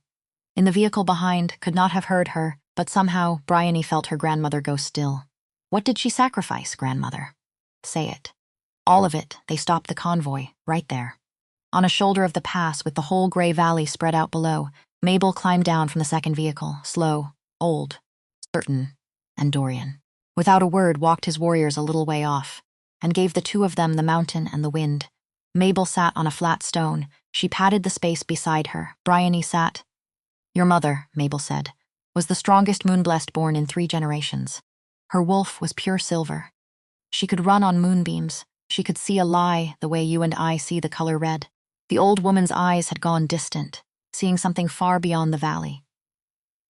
in the vehicle behind, could not have heard her, but somehow Bryony felt her grandmother go still. "What did she sacrifice, grandmother? Say it." All of it. They stopped the convoy, right there. On a shoulder of the pass with the whole gray valley spread out below, Mabel climbed down from the second vehicle, slow, old, certain, and Dorian, without a word, walked his warriors a little way off, and gave the two of them the mountain and the wind. Mabel sat on a flat stone. She patted the space beside her. Bryony sat. "Your mother," Mabel said, "was the strongest moonblessed born in 3 generations. Her wolf was pure silver. She could run on moonbeams. She could see a lie the way you and I see the color red. The old woman's eyes had gone distant, seeing something far beyond the valley.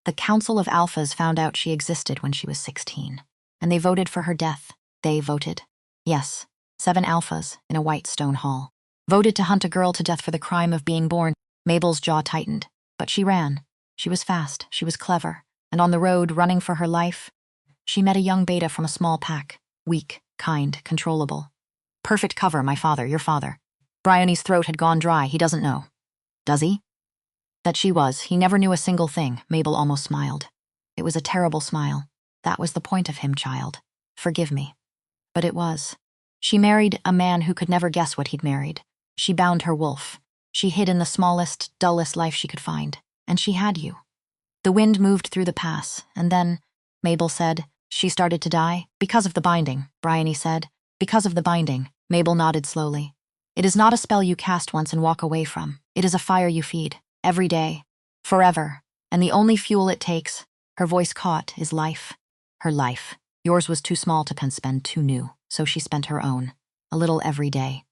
The Council of Alphas found out she existed when she was 16, and they voted for her death. They voted. Yes, 7 Alphas in a white stone hall. Voted to hunt a girl to death for the crime of being born. Mabel's jaw tightened, but she ran. She was fast, she was clever, and on the road, running for her life, she met a young beta from a small pack, weak, kind, controllable. Perfect cover, my father, your father. Bryony's throat had gone dry, he doesn't know. Does he? That she was, he never knew a single thing, Mabel almost smiled. It was a terrible smile. That was the point of him, child. Forgive me. But it was. She married a man who could never guess what he'd married. She bound her wolf. She hid in the smallest, dullest life she could find. And she had you. The wind moved through the pass, and then, Mabel said, she started to die. Because of the binding, Bryony said. Because of the binding, Mabel nodded slowly. It is not a spell you cast once and walk away from. It is a fire you feed, every day, forever, and the only fuel it takes, her voice caught, is life. Her life. Yours was too small to spend, too new, so she spent her own, a little every day.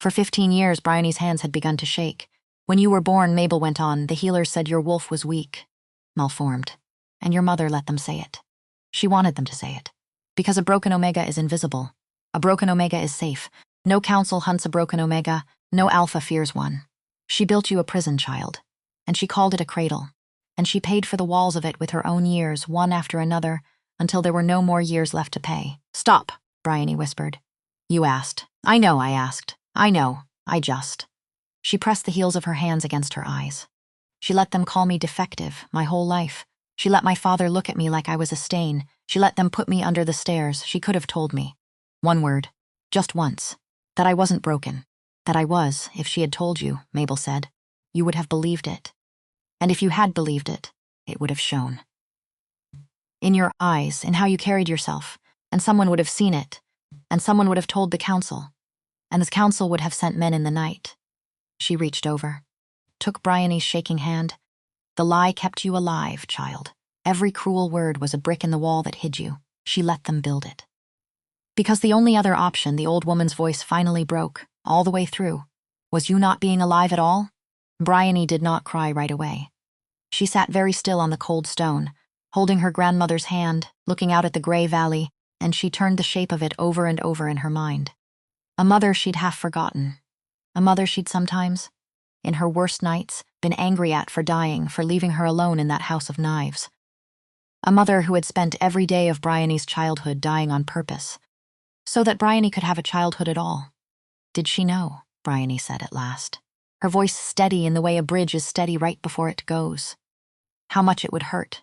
For 15 years, Bryony's hands had begun to shake. When you were born, Mabel went on, the healers said your wolf was weak, malformed, and your mother let them say it. She wanted them to say it. Because a broken Omega is invisible. A broken Omega is safe. No council hunts a broken Omega. No Alpha fears one. She built you a prison, child. And she called it a cradle. And she paid for the walls of it with her own years, one after another, until there were no more years left to pay. Stop, Bryony whispered. You asked. I know I asked. I know. I just. She pressed the heels of her hands against her eyes. She let them call me defective, my whole life. She let my father look at me like I was a stain. She let them put me under the stairs. She could have told me. One word. Just once. That I wasn't broken. That I was, if she had told you, Mabel said. You would have believed it. And if you had believed it, it would have shown. In your eyes, in how you carried yourself, and someone would have seen it, and someone would have told the council, and the council would have sent men in the night. She reached over, took Bryony's shaking hand. The lie kept you alive, child. Every cruel word was a brick in the wall that hid you. She let them build it. Because the only other option, the old woman's voice finally broke, all the way through, was you not being alive at all? Bryony did not cry right away. She sat very still on the cold stone, holding her grandmother's hand, looking out at the gray valley, and she turned the shape of it over and over in her mind. A mother she'd half forgotten. A mother she'd sometimes, in her worst nights, been angry at for dying, for leaving her alone in that house of knives. A mother who had spent every day of Bryony's childhood dying on purpose, so that Bryony could have a childhood at all. Did she know? Bryony said at last, her voice steady in the way a bridge is steady right before it goes. How much it would hurt.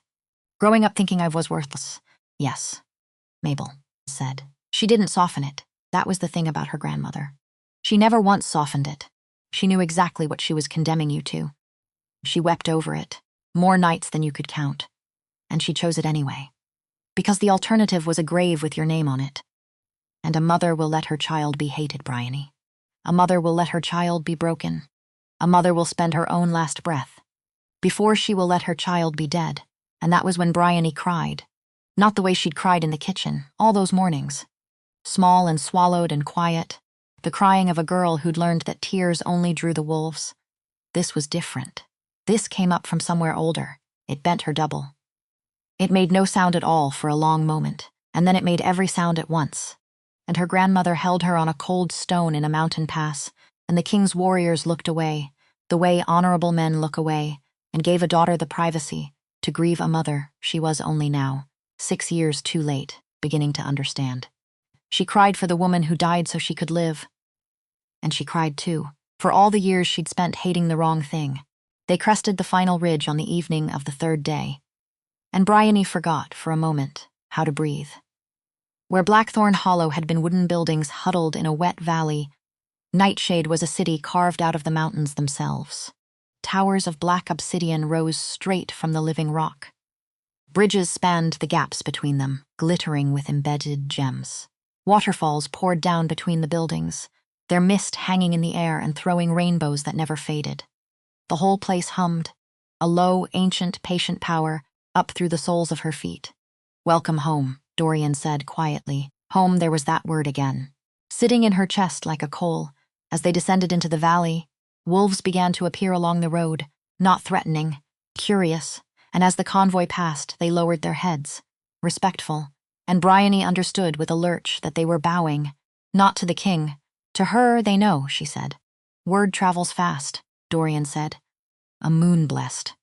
Growing up thinking I was worthless. Yes, Mabel said. She didn't soften it. That was the thing about her grandmother. She never once softened it. She knew exactly what she was condemning you to. She wept over it, more nights than you could count. And she chose it anyway. Because the alternative was a grave with your name on it. And a mother will let her child be hated, Bryony. A mother will let her child be broken. A mother will spend her own last breath before she will let her child be dead. And that was when Bryony cried. Not the way she'd cried in the kitchen, all those mornings. Small and swallowed and quiet. The crying of a girl who'd learned that tears only drew the wolves. This was different. This came up from somewhere older. It bent her double. It made no sound at all for a long moment, and then it made every sound at once. And her grandmother held her on a cold stone in a mountain pass, and the king's warriors looked away, the way honorable men look away, and gave a daughter the privacy to grieve a mother she was only now, 6 years too late, beginning to understand. She cried for the woman who died so she could live. And she cried too, for all the years she'd spent hating the wrong thing. They crested the final ridge on the evening of the 3rd day. And Bryony forgot, for a moment, how to breathe. Where Blackthorn Hollow had been wooden buildings huddled in a wet valley, Nightshade was a city carved out of the mountains themselves. Towers of black obsidian rose straight from the living rock. Bridges spanned the gaps between them, glittering with embedded gems. Waterfalls poured down between the buildings, their mist hanging in the air and throwing rainbows that never faded. The whole place hummed, a low, ancient, patient power up through the soles of her feet. Welcome home, Dorian said quietly, Home, there was that word again. Sitting in her chest like a coal, as they descended into the valley, wolves began to appear along the road, not threatening, curious, and as the convoy passed, they lowered their heads, respectful, and Bryony understood with a lurch that they were bowing, not to the king. To her, they know, she said. Word travels fast, Dorian said. A moon blessed,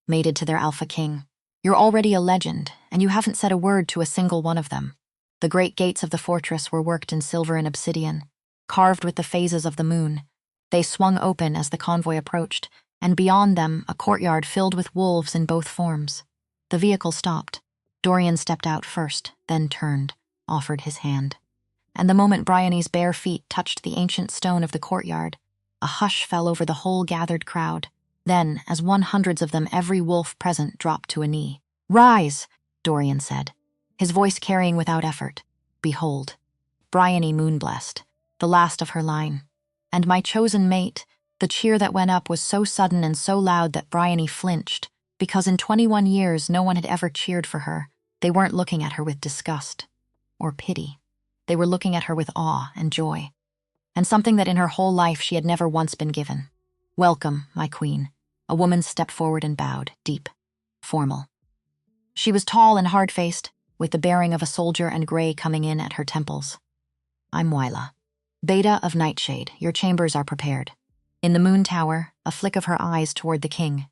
mated to their Alpha King. You're already a legend, and you haven't said a word to a single one of them. The great gates of the fortress were worked in silver and obsidian, carved with the phases of the moon. They swung open as the convoy approached, and beyond them a courtyard filled with wolves in both forms. The vehicle stopped. Dorian stepped out first, then turned, offered his hand. And the moment Bryony's bare feet touched the ancient stone of the courtyard, a hush fell over the whole gathered crowd. Then, as 100s of them, every wolf present dropped to a knee. "Rise," Dorian said, his voice carrying without effort. "Behold, Bryony moonblessed, the last of her line. And my chosen mate." The cheer that went up was so sudden and so loud that Bryony flinched, because in 21 years no one had ever cheered for her. They weren't looking at her with disgust or pity. They were looking at her with awe and joy, and something that in her whole life she had never once been given. "Welcome, my queen." A woman stepped forward and bowed, deep, formal. She was tall and hard-faced, with the bearing of a soldier and gray coming in at her temples. "I'm Wyla, Beta of Nightshade. Your chambers are prepared." In the moon tower, a flick of her eyes toward the king.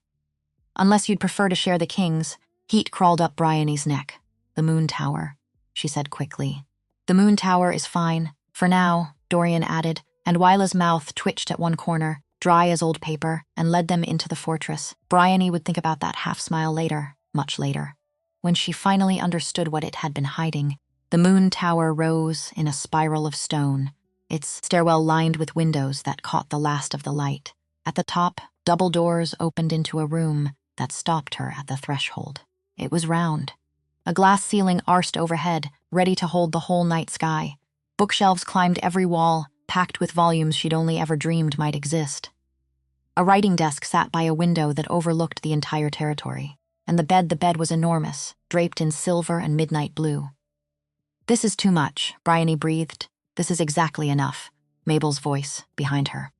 "Unless you'd prefer to share the king's," heat crawled up Bryony's neck. "The moon tower," she said quickly. "The moon tower is fine, for now," Dorian added, and Wyla's mouth twitched at one corner, dry as old paper, and led them into the fortress. Bryony would think about that half-smile later, much later. When she finally understood what it had been hiding, the moon tower rose in a spiral of stone, its stairwell lined with windows that caught the last of the light. At the top, double doors opened into a room that stopped her at the threshold. It was round. A glass ceiling arched overhead, ready to hold the whole night sky. Bookshelves climbed every wall, packed with volumes she'd only ever dreamed might exist. A writing desk sat by a window that overlooked the entire territory, and the bed was enormous, draped in silver and midnight blue. "This is too much," Bryony breathed. "This is exactly enough," Mabel's voice behind her.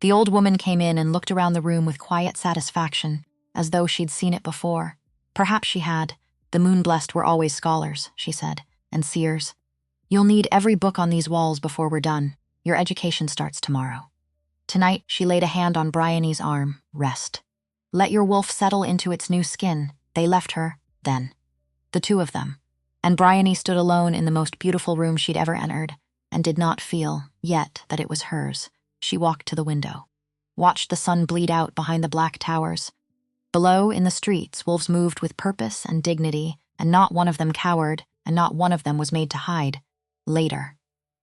The old woman came in and looked around the room with quiet satisfaction, as though she'd seen it before. Perhaps she had. "The moon-blessed were always scholars," she said, "and seers. You'll need every book on these walls before we're done. Your education starts tomorrow." Tonight, she laid a hand on Bryony's arm. "Rest. Let your wolf settle into its new skin." They left her, then. The two of them. And Bryony stood alone in the most beautiful room she'd ever entered, and did not feel, yet, that it was hers. She walked to the window, watched the sun bleed out behind the black towers. Below, in the streets, wolves moved with purpose and dignity, and not one of them cowered, and not one of them was made to hide. Later,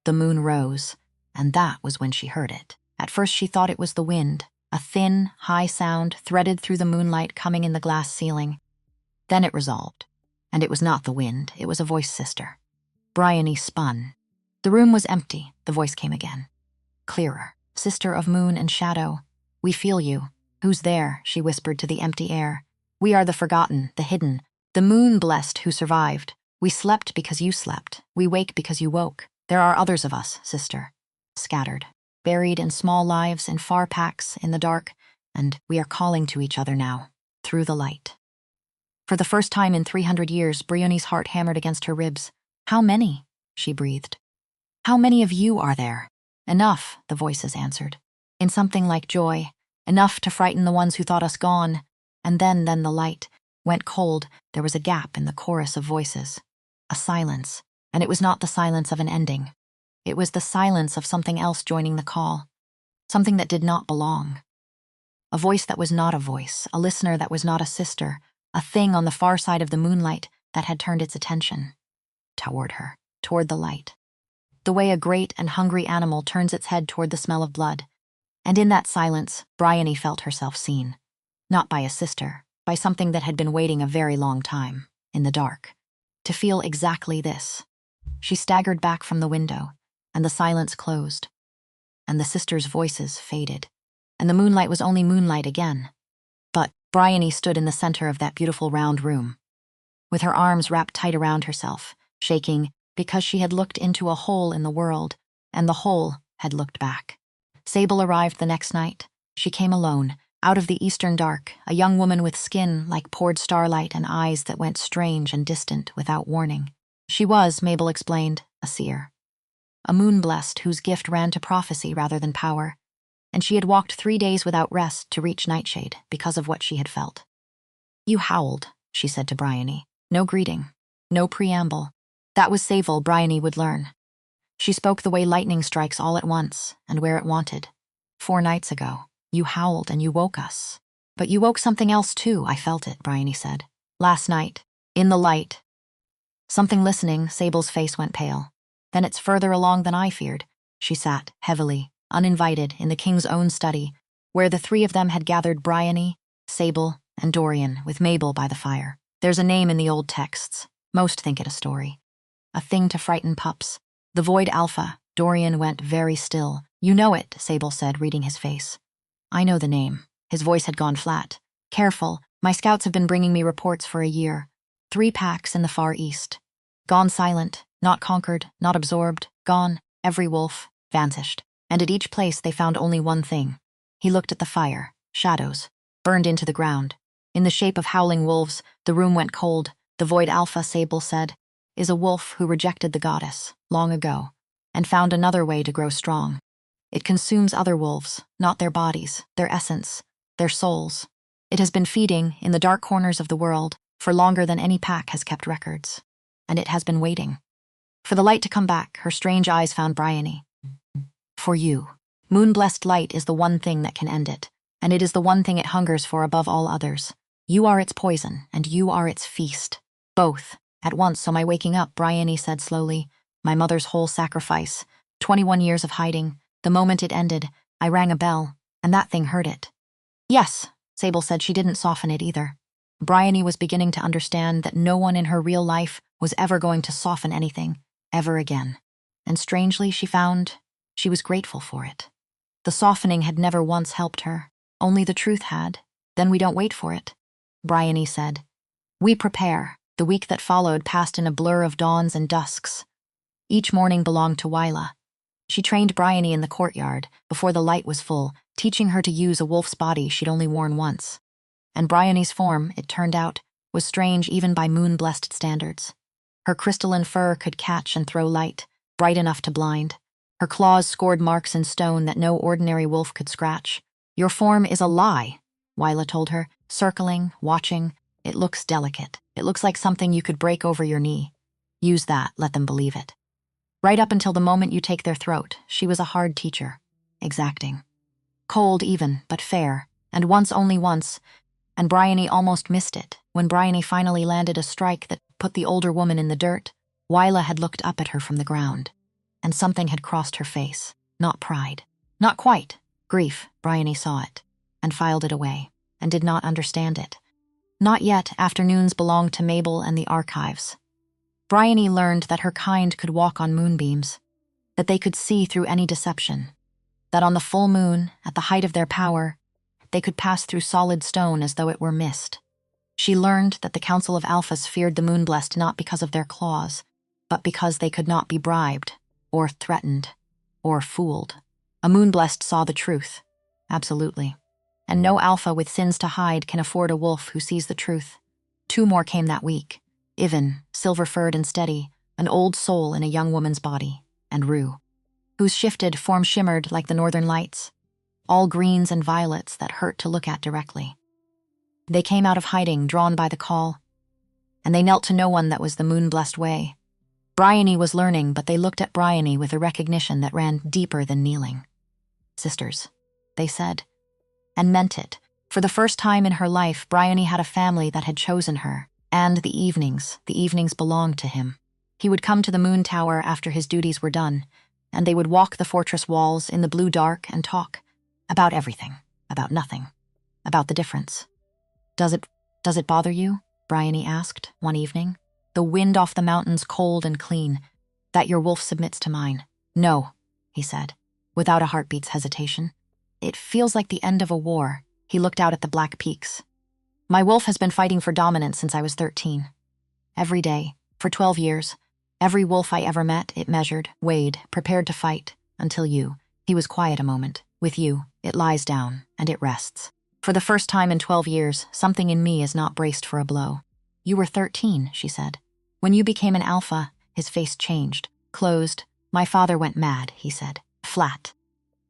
the moon rose, and that was when she heard it. At first she thought it was the wind, a thin, high sound threaded through the moonlight coming in the glass ceiling. Then it resolved, and it was not the wind, it was a voice sister. Bryony spun. The room was empty, the voice came again. Clearer. "Sister of moon and shadow, we feel you." "Who's there?" she whispered to the empty air. "We are the forgotten, the hidden, the moon-blessed who survived. We slept because you slept. We wake because you woke. There are others of us, sister. Scattered, buried in small lives, in far packs, in the dark, and we are calling to each other now, through the light." For the first time in 300 years, Bryony's heart hammered against her ribs. "How many?" she breathed. "How many of you are there?" "Enough," the voices answered. In something like joy. "Enough to frighten the ones who thought us gone." And then the light went cold. There was a gap in the chorus of voices. A silence. And it was not the silence of an ending. It was the silence of something else joining the call. Something that did not belong. A voice that was not a voice. A listener that was not a sister. A thing on the far side of the moonlight that had turned its attention toward her, toward the light. The way a great and hungry animal turns its head toward the smell of blood. And in that silence, Bryony felt herself seen. Not by a sister, by something that had been waiting a very long time, in the dark, to feel exactly this. She staggered back from the window, and the silence closed, and the sisters' voices faded, and the moonlight was only moonlight again. But Bryony stood in the center of that beautiful round room, with her arms wrapped tight around herself, shaking because she had looked into a hole in the world, and the hole had looked back. Sable arrived the next night. She came alone, out of the eastern dark, a young woman with skin like poured starlight and eyes that went strange and distant without warning. She was, Mabel explained, a seer. A moon-blessed whose gift ran to prophecy rather than power, and she had walked 3 days without rest to reach Nightshade because of what she had felt. "You howled," she said to Bryony. No greeting, no preamble. That was Sable, Bryony would learn. She spoke the way lightning strikes all at once, and where it wanted. 4 nights ago, you howled and you woke us. But you woke something else too, I felt it, Bryony said. Last night, in the light. Something listening, Sable's face went pale. Then it's further along than I feared. She sat, heavily, uninvited, in the king's own study, where the 3 of them had gathered Bryony, Sable, and Dorian, with Mabel by the fire. There's a name in the old texts. Most think it a story. A thing to frighten pups. The void Alpha. Dorian went very still. You know it, Sable said, reading his face. I know the name. His voice had gone flat. Careful, my scouts have been bringing me reports for a year. 3 packs in the far east. Gone silent, not conquered, not absorbed, gone, every wolf, vanished. And at each place they found only one thing. He looked at the fire, shadows, burned into the ground. In the shape of howling wolves, the room went cold. The void Alpha, Sable said, is a wolf who rejected the goddess, long ago, and found another way to grow strong. It consumes other wolves, not their bodies, their essence, their souls. It has been feeding, in the dark corners of the world, for longer than any pack has kept records. And it has been waiting. For the light to come back, her strange eyes found Bryony. For you. Moon-blessed light is the one thing that can end it, and it is the one thing it hungers for above all others. You are its poison, and you are its feast. Both. At once, so my waking up, Bryony said slowly. My mother's whole sacrifice. 21 years of hiding. The moment it ended, I rang a bell, and that thing heard it. Yes, Sable said. She didn't soften it either. Bryony was beginning to understand that no one in her real life was ever going to soften anything, ever again. And strangely, she found she was grateful for it. The softening had never once helped her. Only the truth had. Then we don't wait for it. Bryony said. We prepare. The week that followed passed in a blur of dawns and dusks. Each morning belonged to Wyla. She trained Bryony in the courtyard, before the light was full, teaching her to use a wolf's body she'd only worn once. And Bryony's form, it turned out, was strange even by moon-blessed standards. Her crystalline fur could catch and throw light, bright enough to blind. Her claws scored marks in stone that no ordinary wolf could scratch. Your form is a lie, Wyla told her, circling, watching. It looks delicate. It looks like something you could break over your knee. Use that, let them believe it. Right up until the moment you take their throat, she was a hard teacher. Exacting. Cold even, but fair, and once only once, and Bryony almost missed it. When Bryony finally landed a strike that put the older woman in the dirt, Wyla had looked up at her from the ground, and something had crossed her face. Not pride. Not quite. Grief. Bryony saw it, and filed it away, and did not understand it. Not yet. Afternoons belonged to Mabel and the archives. Bryony learned that her kind could walk on moonbeams, that they could see through any deception, that on the full moon, at the height of their power, they could pass through solid stone as though it were mist. She learned that the Council of Alphas feared the moon-blessed not because of their claws, but because they could not be bribed, or threatened, or fooled. A moon-blessed saw the truth, absolutely. And no alpha with sins to hide can afford a wolf who sees the truth. 2 more came that week. Ivan, silver-furred and steady, an old soul in a young woman's body, and Rue, whose shifted form shimmered like the northern lights, all greens and violets that hurt to look at directly. They came out of hiding, drawn by the call, and they knelt to no one that was the moon-blessed way. Bryony was learning, but they looked at Bryony with a recognition that ran deeper than kneeling. Sisters, they said, and meant it. For the first time in her life, Bryony had a family that had chosen her, and the evenings belonged to him. He would come to the moon tower after his duties were done, and they would walk the fortress walls in the blue dark and talk about everything, about nothing, about the difference. Does it bother you? Bryony asked one evening. The wind off the mountains cold and clean, that your wolf submits to mine. No, he said, without a heartbeat's hesitation. It feels like the end of a war. He looked out at the black peaks. My wolf has been fighting for dominance since I was 13. Every day, for 12 years. Every wolf I ever met, it measured, weighed, prepared to fight, until you. He was quiet a moment. With you, it lies down, and it rests. For the first time in 12 years, something in me is not braced for a blow. You were 13, she said. When you became an alpha, his face changed, closed. My father went mad, he said. Flat.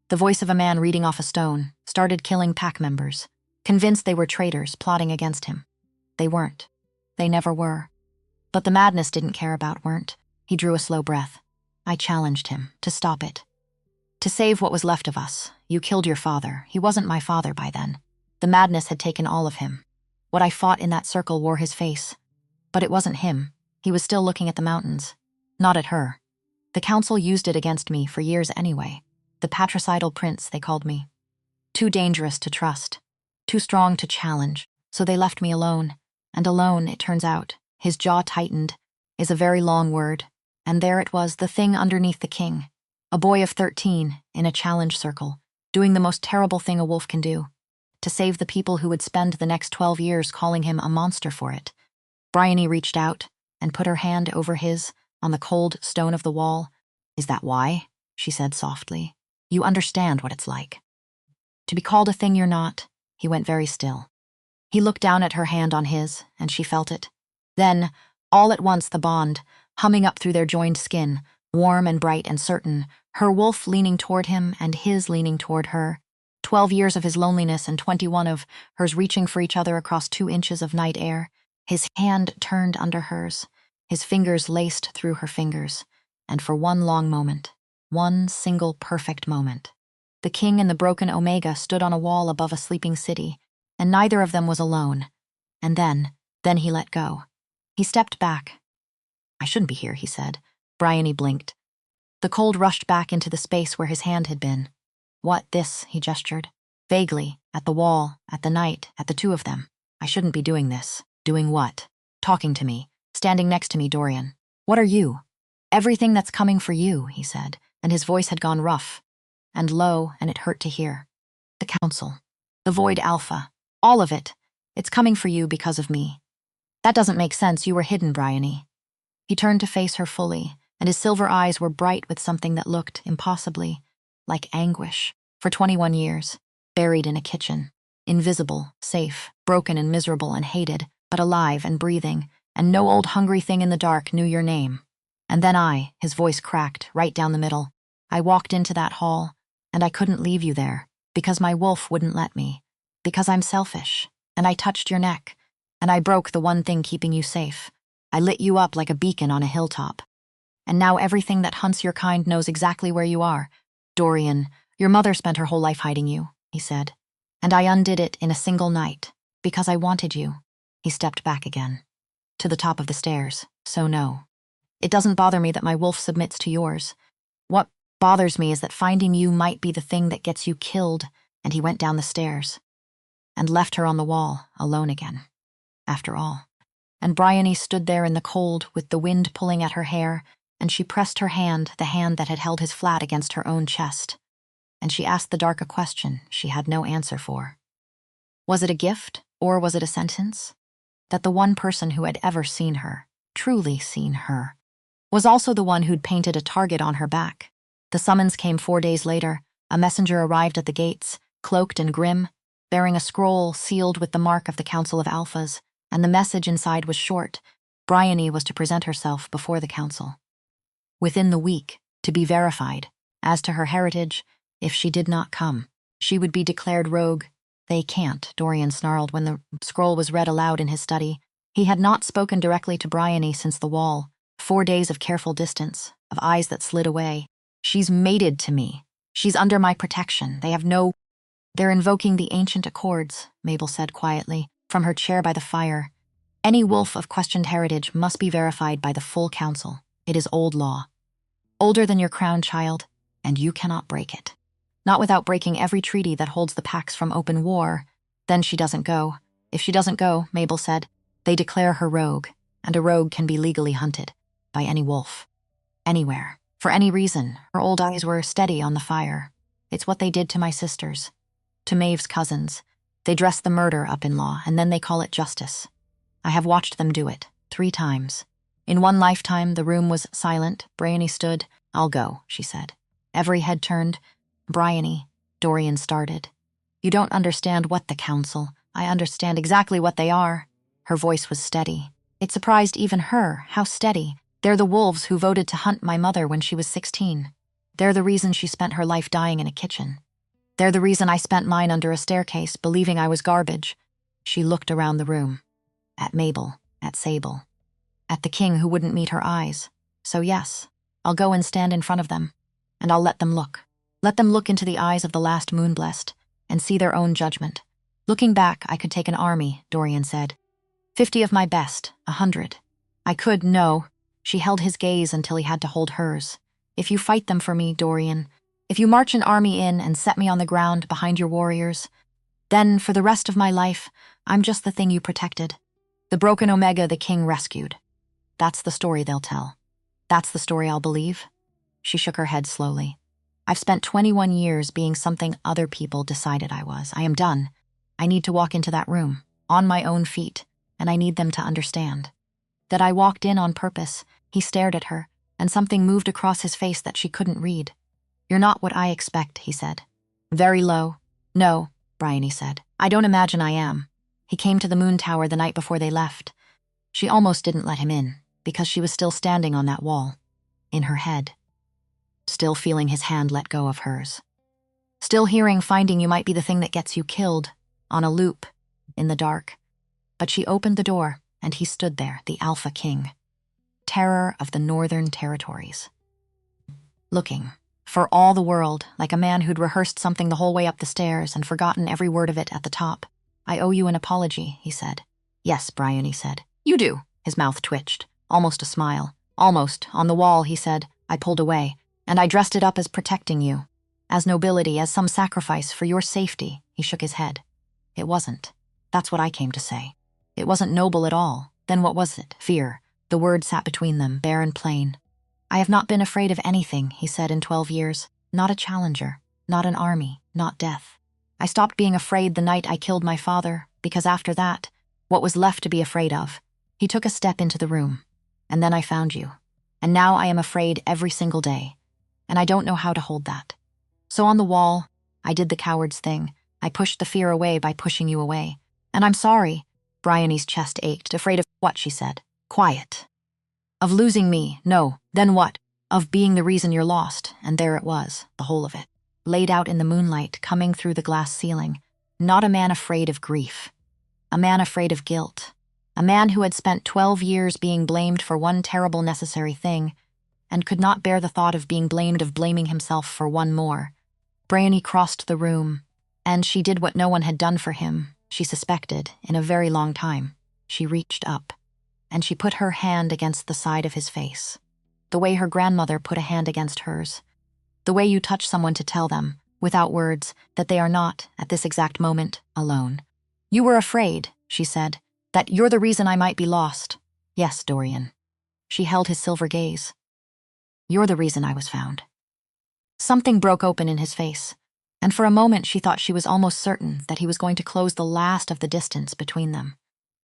The voice of a man reading off a stone, started killing pack members, convinced they were traitors plotting against him. They weren't. They never were. But the madness didn't care about weren't. He drew a slow breath. I challenged him to stop it. To save what was left of us. You killed your father. He wasn't my father by then. The madness had taken all of him. What I fought in that circle wore his face. But it wasn't him. He was still looking at the mountains. Not at her. The council used it against me for years anyway. The patricidal prince, they called me. Too dangerous to trust. Too strong to challenge. So they left me alone. And alone, it turns out, his jaw tightened, is a very long word. And there it was, the thing underneath the king. A boy of 13, in a challenge circle, doing the most terrible thing a wolf can do. To save the people who would spend the next 12 years calling him a monster for it. Brynlee reached out and put her hand over his, on the cold stone of the wall. Is that why? She said softly. You understand what it's like. To be called a thing you're not. He went very still. He looked down at her hand on his, and she felt it. Then, all at once the bond, humming up through their joined skin, warm and bright and certain, her wolf leaning toward him and his leaning toward her. 12 years of his loneliness and 21 of hers reaching for each other across 2 inches of night air. His hand turned under hers, his fingers laced through her fingers, and for one long moment, one single perfect moment, the king and the broken Omega stood on a wall above a sleeping city, and neither of them was alone. And then he let go. He stepped back. I shouldn't be here, he said. Brynlee blinked. The cold rushed back into the space where his hand had been. What, this, he gestured. Vaguely, at the wall, at the night, at the two of them. I shouldn't be doing this. Doing what? Talking to me. Standing next to me, Dorian. What are you? Everything that's coming for you, he said, and his voice had gone rough and low, and it hurt to hear. The council. The Void Alpha. All of it. It's coming for you because of me. That doesn't make sense. You were hidden, Brynlee. He turned to face her fully, and his silver eyes were bright with something that looked, impossibly, like anguish. For 21 years, buried in a kitchen. Invisible, safe, broken and miserable and hated, but alive and breathing, and no old hungry thing in the dark knew your name. And then his voice cracked, right down the middle. I walked into that hall, and I couldn't leave you there, because my wolf wouldn't let me, because I'm selfish, and I touched your neck, and I broke the one thing keeping you safe. I lit you up like a beacon on a hilltop. And now everything that hunts your kind knows exactly where you are. Dorian, your mother spent her whole life hiding you, he said. And I undid it in a single night, because I wanted you. He stepped back again. To the top of the stairs, so no. It doesn't bother me that my wolf submits to yours. What bothers me is that finding you might be the thing that gets you killed, and he went down the stairs. And left her on the wall, alone again. After all. And Brynlee stood there in the cold with the wind pulling at her hair, and she pressed her hand, the hand that had held his flat against her own chest. And she asked the dark a question she had no answer for. Was it a gift, or was it a sentence? That the one person who had ever seen her, truly seen her, was also the one who'd painted a target on her back. The summons came 4 days later. A messenger arrived at the gates, cloaked and grim, bearing a scroll sealed with the mark of the Council of Alphas, and the message inside was short. Brynlee was to present herself before the council. Within the week, to be verified. As to her heritage, if she did not come, she would be declared rogue. They can't, Dorian snarled when the scroll was read aloud in his study. He had not spoken directly to Brynlee since the wall. 4 days of careful distance, of eyes that slid away. She's mated to me. She's under my protection. They're invoking the ancient accords, Mabel said quietly, from her chair by the fire. Any wolf of questioned heritage must be verified by the full council. It is old law. Older than your crown, child, and you cannot break it. Not without breaking every treaty that holds the packs from open war. Then she doesn't go. If she doesn't go, Mabel said, they declare her rogue, and a rogue can be legally hunted. By any wolf. Anywhere. For any reason. Her old eyes were steady on the fire. It's what they did to my sisters. To Maeve's cousins. They dress the murder up in law, and then they call it justice. I have watched them do it, 3 times. In one lifetime, the room was silent. Brynlee stood. "I'll go," she said. Every head turned. "Brynlee," Dorian started. "You don't understand what the council. I understand exactly what they are." Her voice was steady. It surprised even her, how steady. "They're the wolves who voted to hunt my mother when she was 16. They're the reason she spent her life dying in a kitchen. They're the reason I spent mine under a staircase, believing I was garbage." She looked around the room. At Mabel, at Sable, at the king who wouldn't meet her eyes. "So yes, I'll go and stand in front of them, and I'll let them look. Let them look into the eyes of the last moon-blessed, and see their own judgment. Looking back, I could take an army," Dorian said. 50 of my best, 100. I could, no." She held his gaze until he had to hold hers. "If you fight them for me, Dorian, if you march an army in and set me on the ground behind your warriors, then, for the rest of my life, I'm just the thing you protected. The broken Omega the king rescued. That's the story they'll tell. That's the story I'll believe." She shook her head slowly. "I've spent 21 years being something other people decided I was. I am done. I need to walk into that room, on my own feet, and I need them to understand. That I walked in on purpose." He stared at her, and something moved across his face that she couldn't read. "You're not what I expect," he said. Very low. "No," Brynlee said. "I don't imagine I am. He came to the moon tower the night before they left." She almost didn't let him in, because she was still standing on that wall, in her head, still feeling his hand let go of hers. Still hearing "finding you might be the thing that gets you killed," on a loop, in the dark. But she opened the door, and he stood there, the Alpha King, terror of the Northern Territories. Looking, for all the world, like a man who'd rehearsed something the whole way up the stairs and forgotten every word of it at the top. "I owe you an apology," he said. "Yes," Brynlee said. "You do." His mouth twitched, almost a smile. "Almost. On the wall," he said. "I pulled away, and I dressed it up as protecting you, as nobility, as some sacrifice for your safety." He shook his head. "It wasn't. That's what I came to say. It wasn't noble at all. Then what was it? Fear." The word sat between them, bare and plain. "I have not been afraid of anything," he said, "in 12 years. Not a challenger, not an army, not death. I stopped being afraid the night I killed my father, because after that, what was left to be afraid of?" He took a step into the room. "And then I found you. And now I am afraid every single day. And I don't know how to hold that. So on the wall, I did the coward's thing. I pushed the fear away by pushing you away. And I'm sorry." Brynlee's chest ached. "Afraid of what?" she said. "Quiet. Of losing me, no. Then what? Of being the reason you're lost." And there it was, the whole of it, laid out in the moonlight, coming through the glass ceiling. Not a man afraid of grief. A man afraid of guilt. A man who had spent 12 years being blamed for one terrible necessary thing, and could not bear the thought of being blamed of blaming himself for one more. Brynlee crossed the room, and she did what no one had done for him, she suspected, in a very long time. She reached up, and she put her hand against the side of his face, the way her grandmother put a hand against hers, the way you touch someone to tell them, without words, that they are not, at this exact moment, alone. "You were afraid," she said, "that you're the reason I might be lost." "Yes, Dorian." She held his silver gaze. "You're the reason I was found." Something broke open in his face, and for a moment she thought she was almost certain that he was going to close the last of the distance between them,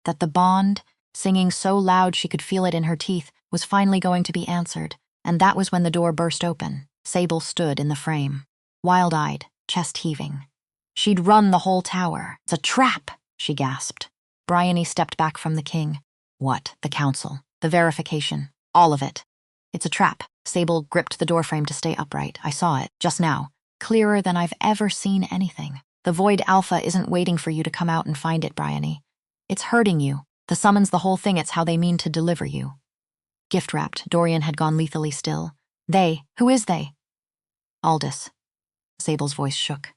that the bond, singing so loud she could feel it in her teeth, was finally going to be answered. And that was when the door burst open. Sable stood in the frame, wild-eyed, chest heaving. She'd run the whole tower. "It's a trap," she gasped. Brynlee stepped back from the king. "What? The council, the verification, all of it." "It's a trap." Sable gripped the doorframe to stay upright. "I saw it, just now, clearer than I've ever seen anything. The Void Alpha isn't waiting for you to come out and find it, Brynlee. It's hurting you. The summons the whole thing. It's how they mean to deliver you." Gift-wrapped, Dorian had gone lethally still. "They? Who is they?" "Aldous." Sable's voice shook.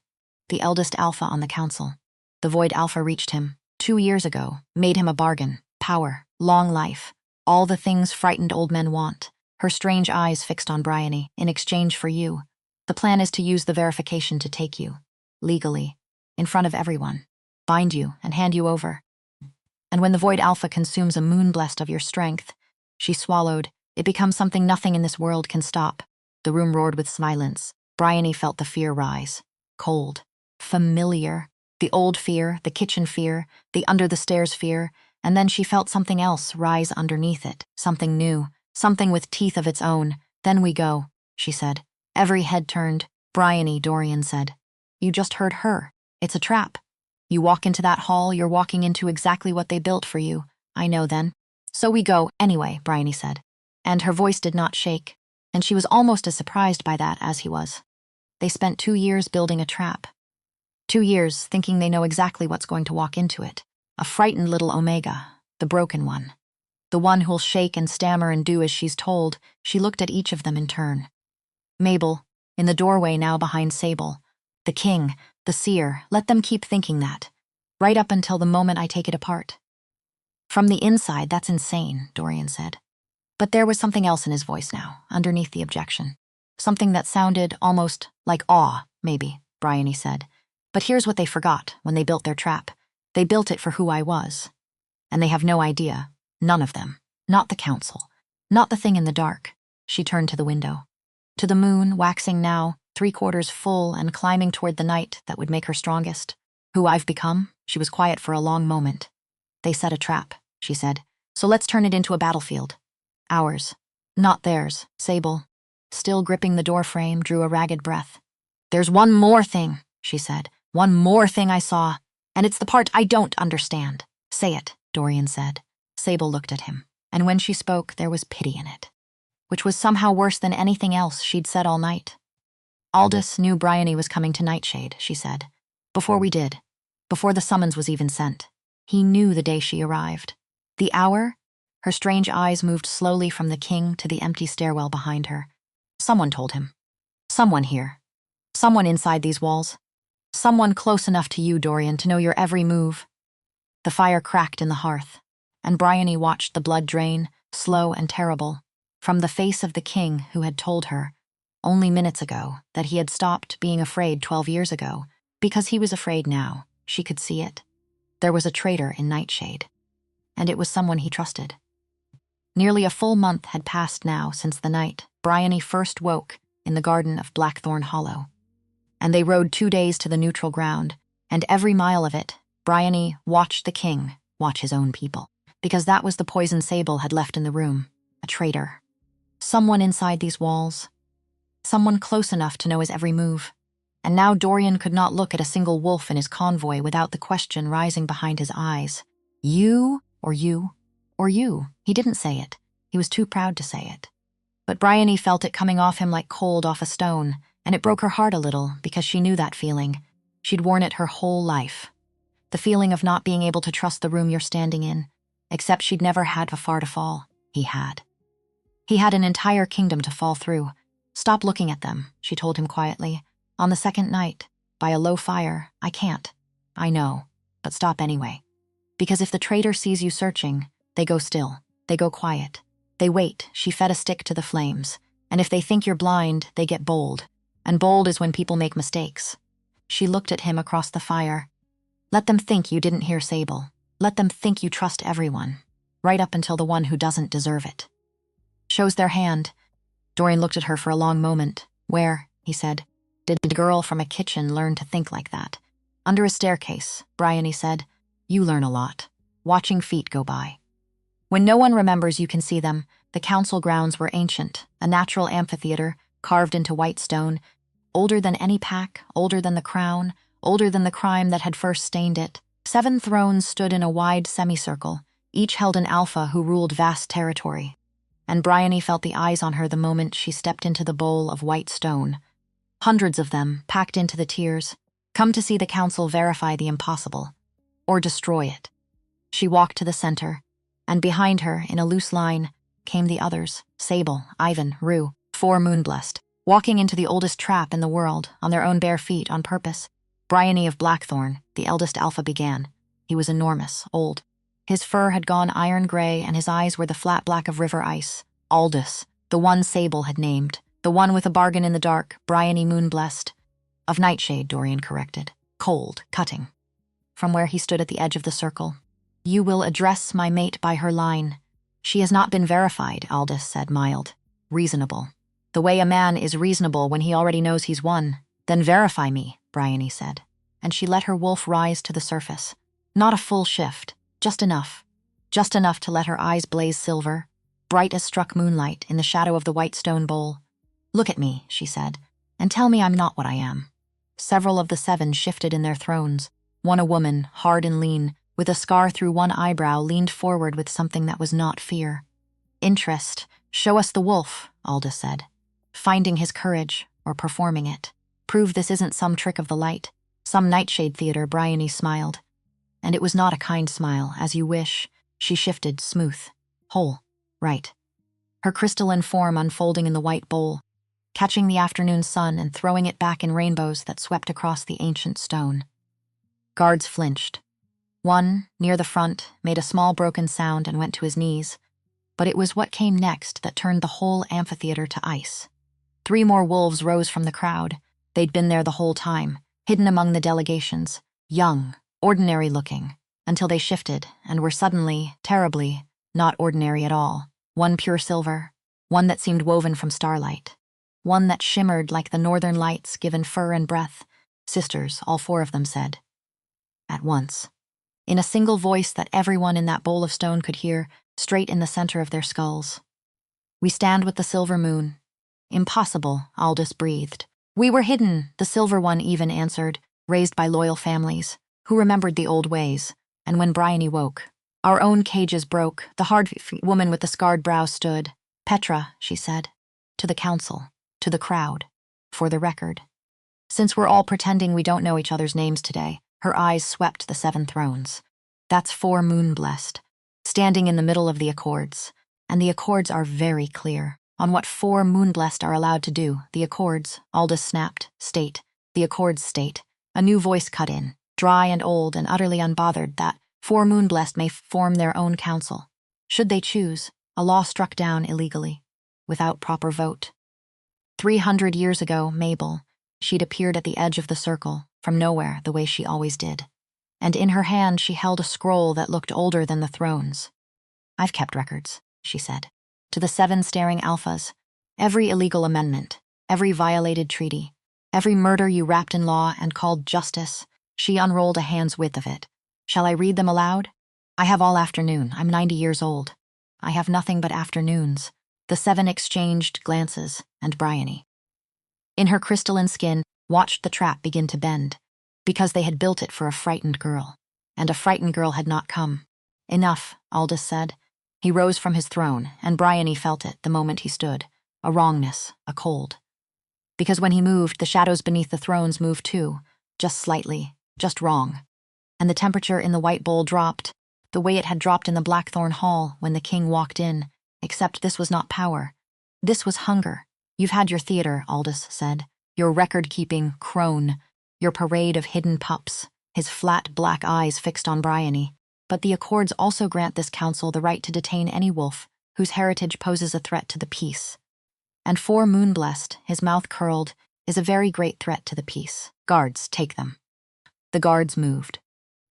"The eldest Alpha on the council. The Void Alpha reached him 2 years ago, made him a bargain. Power, long life, all the things frightened old men want." Her strange eyes fixed on Brynlee. "In exchange for you. The plan is to use the verification to take you, legally, in front of everyone, bind you and hand you over. And when the Void Alpha consumes a moon-blessed of your strength," she swallowed, "it becomes something nothing in this world can stop." The room roared with silence. Brynlee felt the fear rise. Cold. Familiar. The old fear, the kitchen fear, the under-the-stairs fear, and then she felt something else rise underneath it, something new, something with teeth of its own. "Then we go," she said. Every head turned. "Brynlee," Dorian said. "You just heard her. It's a trap. You walk into that hall, you're walking into exactly what they built for you." "I know then." "So we go, anyway," Brynlee said. And her voice did not shake, and she was almost as surprised by that as he was. They spent 2 years building a trap. 2 years thinking they know exactly what's going to walk into it. A frightened little Omega, the broken one. The one who'll shake and stammer and do as she's told. She looked at each of them in turn. Mabel, in the doorway now behind Sable. The king, the seer, let them keep thinking that. Right up until the moment I take it apart. "From the inside, that's insane," Dorian said. But there was something else in his voice now, underneath the objection. Something that sounded almost like awe, maybe, Brynlee said. "But here's what they forgot when they built their trap. They built it for who I was. And they have no idea. None of them. Not the council. Not the thing in the dark." She turned to the window. To the moon, waxing now, 3/4 full and climbing toward the night that would make her strongest. "Who I've become?" She was quiet for a long moment. "They set a trap," she said. "So let's turn it into a battlefield. Ours. Not theirs." Sable, still gripping the doorframe, drew a ragged breath. "There's one more thing," she said. "One more thing I saw. And it's the part I don't understand." "Say it," Dorian said. Sable looked at him, and when she spoke, there was pity in it, which was somehow worse than anything else she'd said all night. "Aldous knew Brynlee was coming to Nightshade," she said. "Before we did. Before the summons was even sent. He knew the day she arrived. The hour?" Her strange eyes moved slowly from the king to the empty stairwell behind her. "Someone told him. Someone here. Someone inside these walls. Someone close enough to you, Dorian, to know your every move." The fire cracked in the hearth, and Brynlee watched the blood drain, slow and terrible, from the face of the king who had told her, only minutes ago, that he had stopped being afraid 12 years ago, because he was afraid now. She could see it. There was a traitor in Nightshade, and it was someone he trusted. Nearly a full month had passed now since the night Brynlee first woke in the garden of Blackthorn Hollow. And they rode 2 days to the neutral ground, and every mile of it, Brynlee watched the king watch his own people, because that was the poison Sable had left in the room, a traitor. Someone inside these walls. Someone close enough to know his every move. And now Dorian could not look at a single wolf in his convoy without the question rising behind his eyes. You, or you, or you. He didn't say it. He was too proud to say it. But Brynlee felt it coming off him like cold off a stone, and it broke her heart a little because she knew that feeling. She'd worn it her whole life. The feeling of not being able to trust the room you're standing in, except she'd never had far to fall. He had. He had an entire kingdom to fall through. "Stop looking at them," she told him quietly. "On the second night, by a low fire, I can't. I know, but stop anyway. Because if the traitor sees you searching, they go still. They go quiet. They wait." She fed a stick to the flames. "And if they think you're blind, they get bold. And bold is when people make mistakes." She looked at him across the fire. "Let them think you didn't hear Sable. Let them think you trust everyone, right up until the one who doesn't deserve it." "Shows their hand." Dorian looked at her for a long moment. "Where?" he said. "Did a girl from a kitchen learn to think like that?" "Under a staircase," Brynlee said. "You learn a lot. Watching feet go by. When no one remembers you can see them." The council grounds were ancient, a natural amphitheater, carved into white stone, older than any pack, older than the crown, older than the crime that had first stained it. 7 thrones stood in a wide semicircle, each held an alpha who ruled vast territory. And Brynlee felt the eyes on her the moment she stepped into the bowl of white stone. Hundreds of them, packed into the tiers, come to see the council verify the impossible, or destroy it. She walked to the center, and behind her, in a loose line, came the others, Sable, Ivan, Rue, 4 moonblessed, walking into the oldest trap in the world, on their own bare feet, on purpose. Brynlee of Blackthorn, the eldest alpha, began. He was enormous, old. His fur had gone iron gray, and his eyes were the flat black of river ice. Aldous, the one Sable had named, the one with a bargain in the dark, Brynlee moonblessed. Of Nightshade, Dorian corrected. Cold, cutting. From where he stood at the edge of the circle. "You will address my mate by her line." "She has not been verified," Aldous said, mild. "Reasonable. The way a man is reasonable when he already knows he's won." "Then verify me," Brynlee said. And she let her wolf rise to the surface. Not a full shift, just enough. just enough to let her eyes blaze silver, bright as struck moonlight in the shadow of the white stone bowl. "Look at me," she said, "and tell me I'm not what I am." Several of the 7 shifted in their thrones. One, a woman, hard and lean, with a scar through one eyebrow, leaned forward with something that was not fear. "Interest. Show us the wolf," Aldous said. "Finding his courage, or performing it. Prove this isn't some trick of the light, some nightshade theater," Brynlee smiled. And it was not a kind smile. "As you wish." She shifted, smooth, whole, right. Her crystalline form unfolding in the white bowl, catching the afternoon sun and throwing it back in rainbows that swept across the ancient stone. Guards flinched. One, near the front, made a small broken sound and went to his knees, but it was what came next that turned the whole amphitheater to ice. 3 more wolves rose from the crowd. They'd been there the whole time, hidden among the delegations, young, ordinary-looking, until they shifted and were suddenly, terribly, not ordinary at all. One pure silver, one that seemed woven from starlight, one that shimmered like the northern lights given fur and breath. "Sisters," all 4 of them said. At once. In a single voice that everyone in that bowl of stone could hear, straight in the center of their skulls. "We stand with the silver moon." "Impossible," Aldous breathed. "We were hidden," the silver one even answered, raised by loyal families, who remembered the old ways. And when Brynlee woke, our own cages broke. The hard woman with the scarred brow stood. "Petra," she said, "to the council, to the crowd, for the record. Since we're all pretending we don't know each other's names today," her eyes swept the 7 thrones. "That's 4 moon-blessed, standing in the middle of the accords. And the accords are very clear on what 4 moon-blessed are allowed to do. The accords," Aldous snapped, "state. The accords state." A new voice cut in, dry and old and utterly unbothered, that 4 moon-blessed may form their own council, should they choose, a law struck down illegally, without proper vote. 300 years ago, Mabel, she'd appeared at the edge of the circle, from nowhere, the way she always did. And in her hand she held a scroll that looked older than the thrones. "I've kept records," she said, to the 7 staring alphas. "Every illegal amendment, every violated treaty, every murder you wrapped in law and called justice." She unrolled a hand's width of it. "Shall I read them aloud? I have all afternoon. I'm 90 years old. I have nothing but afternoons." The 7 exchanged glances, and Brynlee, in her crystalline skin, watched the trap begin to bend, because they had built it for a frightened girl, and a frightened girl had not come. "Enough," Aldous said. He rose from his throne, and Brynlee felt it the moment he stood, a wrongness, a cold. Because when he moved, the shadows beneath the thrones moved too, just slightly, just wrong. And the temperature in the white bowl dropped, the way it had dropped in the Blackthorn Hall when the king walked in, except this was not power. This was hunger. "You've had your theater," Aldous said. "Your record-keeping crone, your parade of hidden pups," his flat black eyes fixed on Brynlee. "But the accords also grant this council the right to detain any wolf whose heritage poses a threat to the peace. And 4 moon-blessed," his mouth curled, "is a very great threat to the peace. Guards, take them." The guards moved,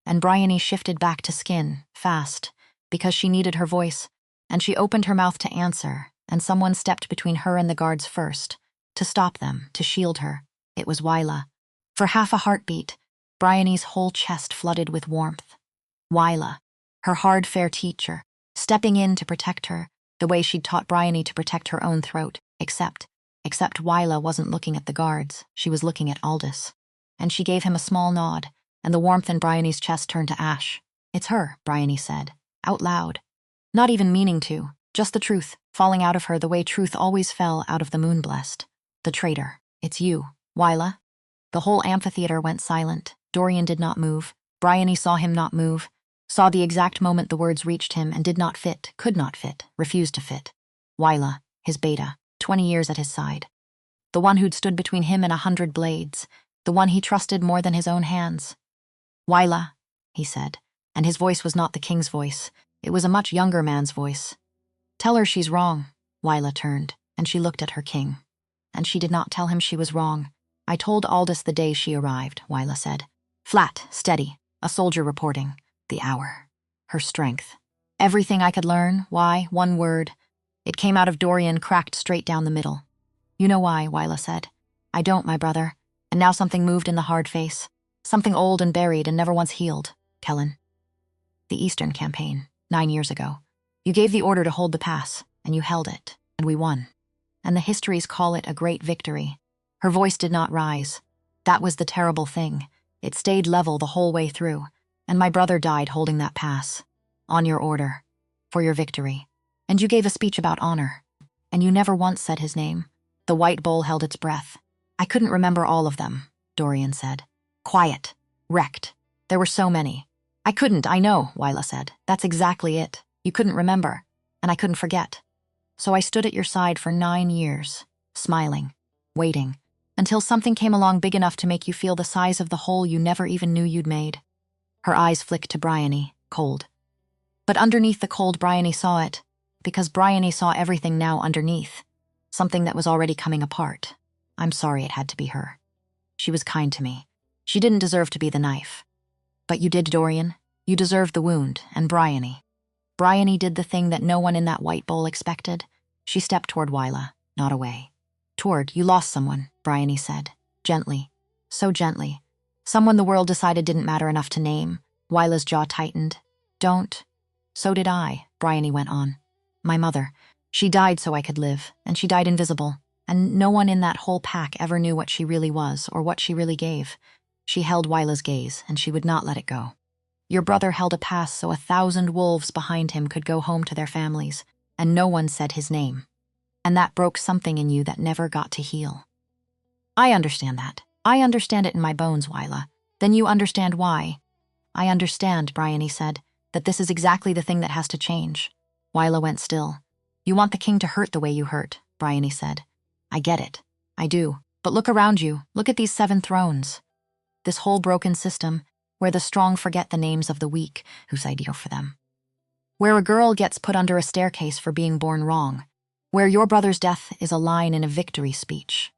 and Brynlee shifted back to skin, fast, because she needed her voice, and she opened her mouth to answer, and someone stepped between her and the guards first, to stop them, to shield her. It was Wyla. For half a heartbeat, Brynlee's whole chest flooded with warmth. Wyla, her hard, fair teacher, stepping in to protect her, the way she'd taught Brynlee to protect her own throat, except Wyla wasn't looking at the guards, she was looking at Aldous. And she gave him a small nod, and the warmth in Brynlee's chest turned to ash. "It's her," Brynlee said, out loud. Not even meaning to, just the truth, falling out of her the way truth always fell out of the moon-blessed. "The traitor. It's you, Wyla." The whole amphitheater went silent. Dorian did not move. Brynlee saw him not move, saw the exact moment the words reached him and did not fit, could not fit, refused to fit. Wyla, his beta, 20 years at his side. The one who'd stood between him and 100 blades, the one he trusted more than his own hands. "Wyla," he said, and his voice was not the king's voice. It was a much younger man's voice. "Tell her she's wrong." Wyla turned, and she looked at her king. And she did not tell him she was wrong. "I told Aldous the day she arrived," Wyla said. Flat, steady, a soldier reporting. The hour. Her strength. Everything I could learn, why, one word. It came out of Dorian, cracked straight down the middle. "You know why," Wyla said. "I don't, my brother." And now something moved in the hard face. Something old and buried and never once healed. Kellen. The Eastern Campaign. 9 years ago. You gave the order to hold the pass, and you held it, and we won. And the histories call it a great victory. Her voice did not rise. That was the terrible thing. It stayed level the whole way through, and my brother died holding that pass. On your order. For your victory. And you gave a speech about honor. And you never once said his name. The white bowl held its breath. I couldn't remember all of them, Dorian said. Quiet. Wrecked. There were so many. I couldn't, I know, Wyla said. That's exactly it. You couldn't remember. And I couldn't forget. So I stood at your side for 9 years, smiling, waiting, until something came along big enough to make you feel the size of the hole you never even knew you'd made. Her eyes flicked to Bryony, cold. But underneath the cold, Bryony saw it, because Bryony saw everything now underneath, something that was already coming apart. I'm sorry it had to be her. She was kind to me. She didn't deserve to be the knife. But you did, Dorian. You deserved the wound, and Bryony. Bryony did the thing that no one in that white bowl expected. She stepped toward Wyla, not away. You lost someone, Bryony said, gently, so gently. Someone the world decided didn't matter enough to name. Wyla's jaw tightened. Don't. So did I, Bryony went on. My mother. She died so I could live, and she died invisible, and no one in that whole pack ever knew what she really was or what she really gave. She held Wyla's gaze, and she would not let it go. Your brother held a pass so 1,000 wolves behind him could go home to their families, and no one said his name. And that broke something in you that never got to heal. I understand that. I understand it in my bones, Wyla. Then you understand why. I understand, Bryony said, that this is exactly the thing that has to change. Wyla went still. You want the king to hurt the way you hurt, Bryony said. I get it. I do. But look around you. Look at these 7 thrones. This whole broken system, where the strong forget the names of the weak, whose idea for them. Where a girl gets put under a staircase for being born wrong. Where your brother's death is a line in a victory speech.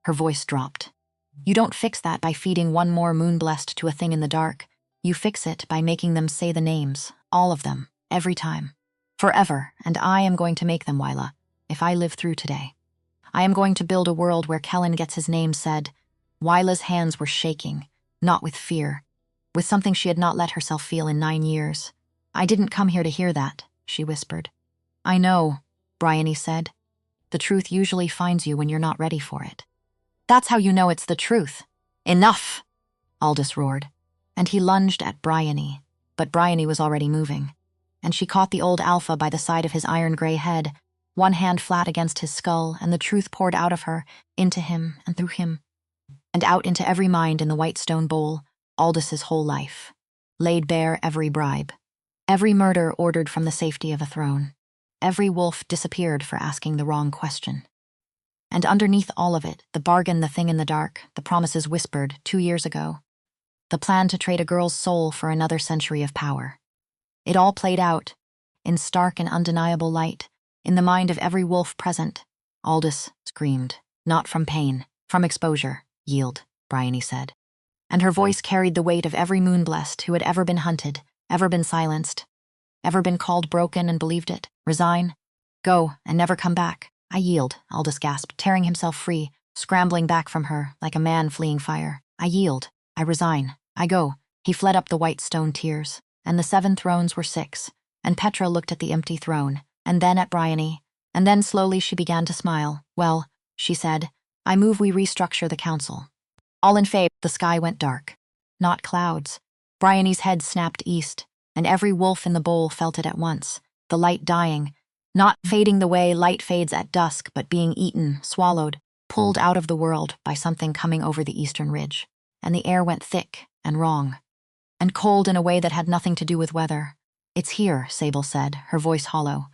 Her voice dropped. You don't fix that by feeding one more moon-blessed to a thing in the dark. You fix it by making them say the names, all of them, every time. Forever, and I am going to make them, Wyla, if I live through today. I am going to build a world where Kellen gets his name said. Wyla's hands were shaking, not with fear, with something she had not let herself feel in 9 years. I didn't come here to hear that, she whispered. I know, Bryony said. The truth usually finds you when you're not ready for it. That's how you know it's the truth. Enough, Aldous roared. And he lunged at Bryony, but Bryony was already moving. And she caught the old Alpha by the side of his iron-gray head, one hand flat against his skull, and the truth poured out of her, into him and through him. And out into every mind in the white stone bowl, Aldous' whole life. Laid bare every bribe. Every murder ordered from the safety of a throne. Every wolf disappeared for asking the wrong question. And underneath all of it, the bargain, the thing in the dark, the promises whispered 2 years ago. The plan to trade a girl's soul for another century of power. It all played out, in stark and undeniable light, in the mind of every wolf present. Aldous screamed, not from pain, from exposure. Yield, Bryony said. And her voice carried the weight of every moon-blessed who had ever been hunted, ever been silenced, ever been called broken and believed it. Resign. Go, and never come back. I yield, Aldous gasped, tearing himself free, scrambling back from her like a man fleeing fire. I yield. I resign. I go. He fled up the white stone tiers, and the 7 thrones were 6, and Petra looked at the empty throne, and then at Bryony, and then slowly she began to smile. Well, she said, I move we restructure the council. All in favor. The sky went dark. Not clouds. Bryony's head snapped east, and every wolf in the bowl felt it at once. The light dying, not fading the way light fades at dusk, but being eaten, swallowed, pulled out of the world by something coming over the eastern ridge. And the air went thick and wrong, and cold in a way that had nothing to do with weather. It's here, Sable said, her voice hollow.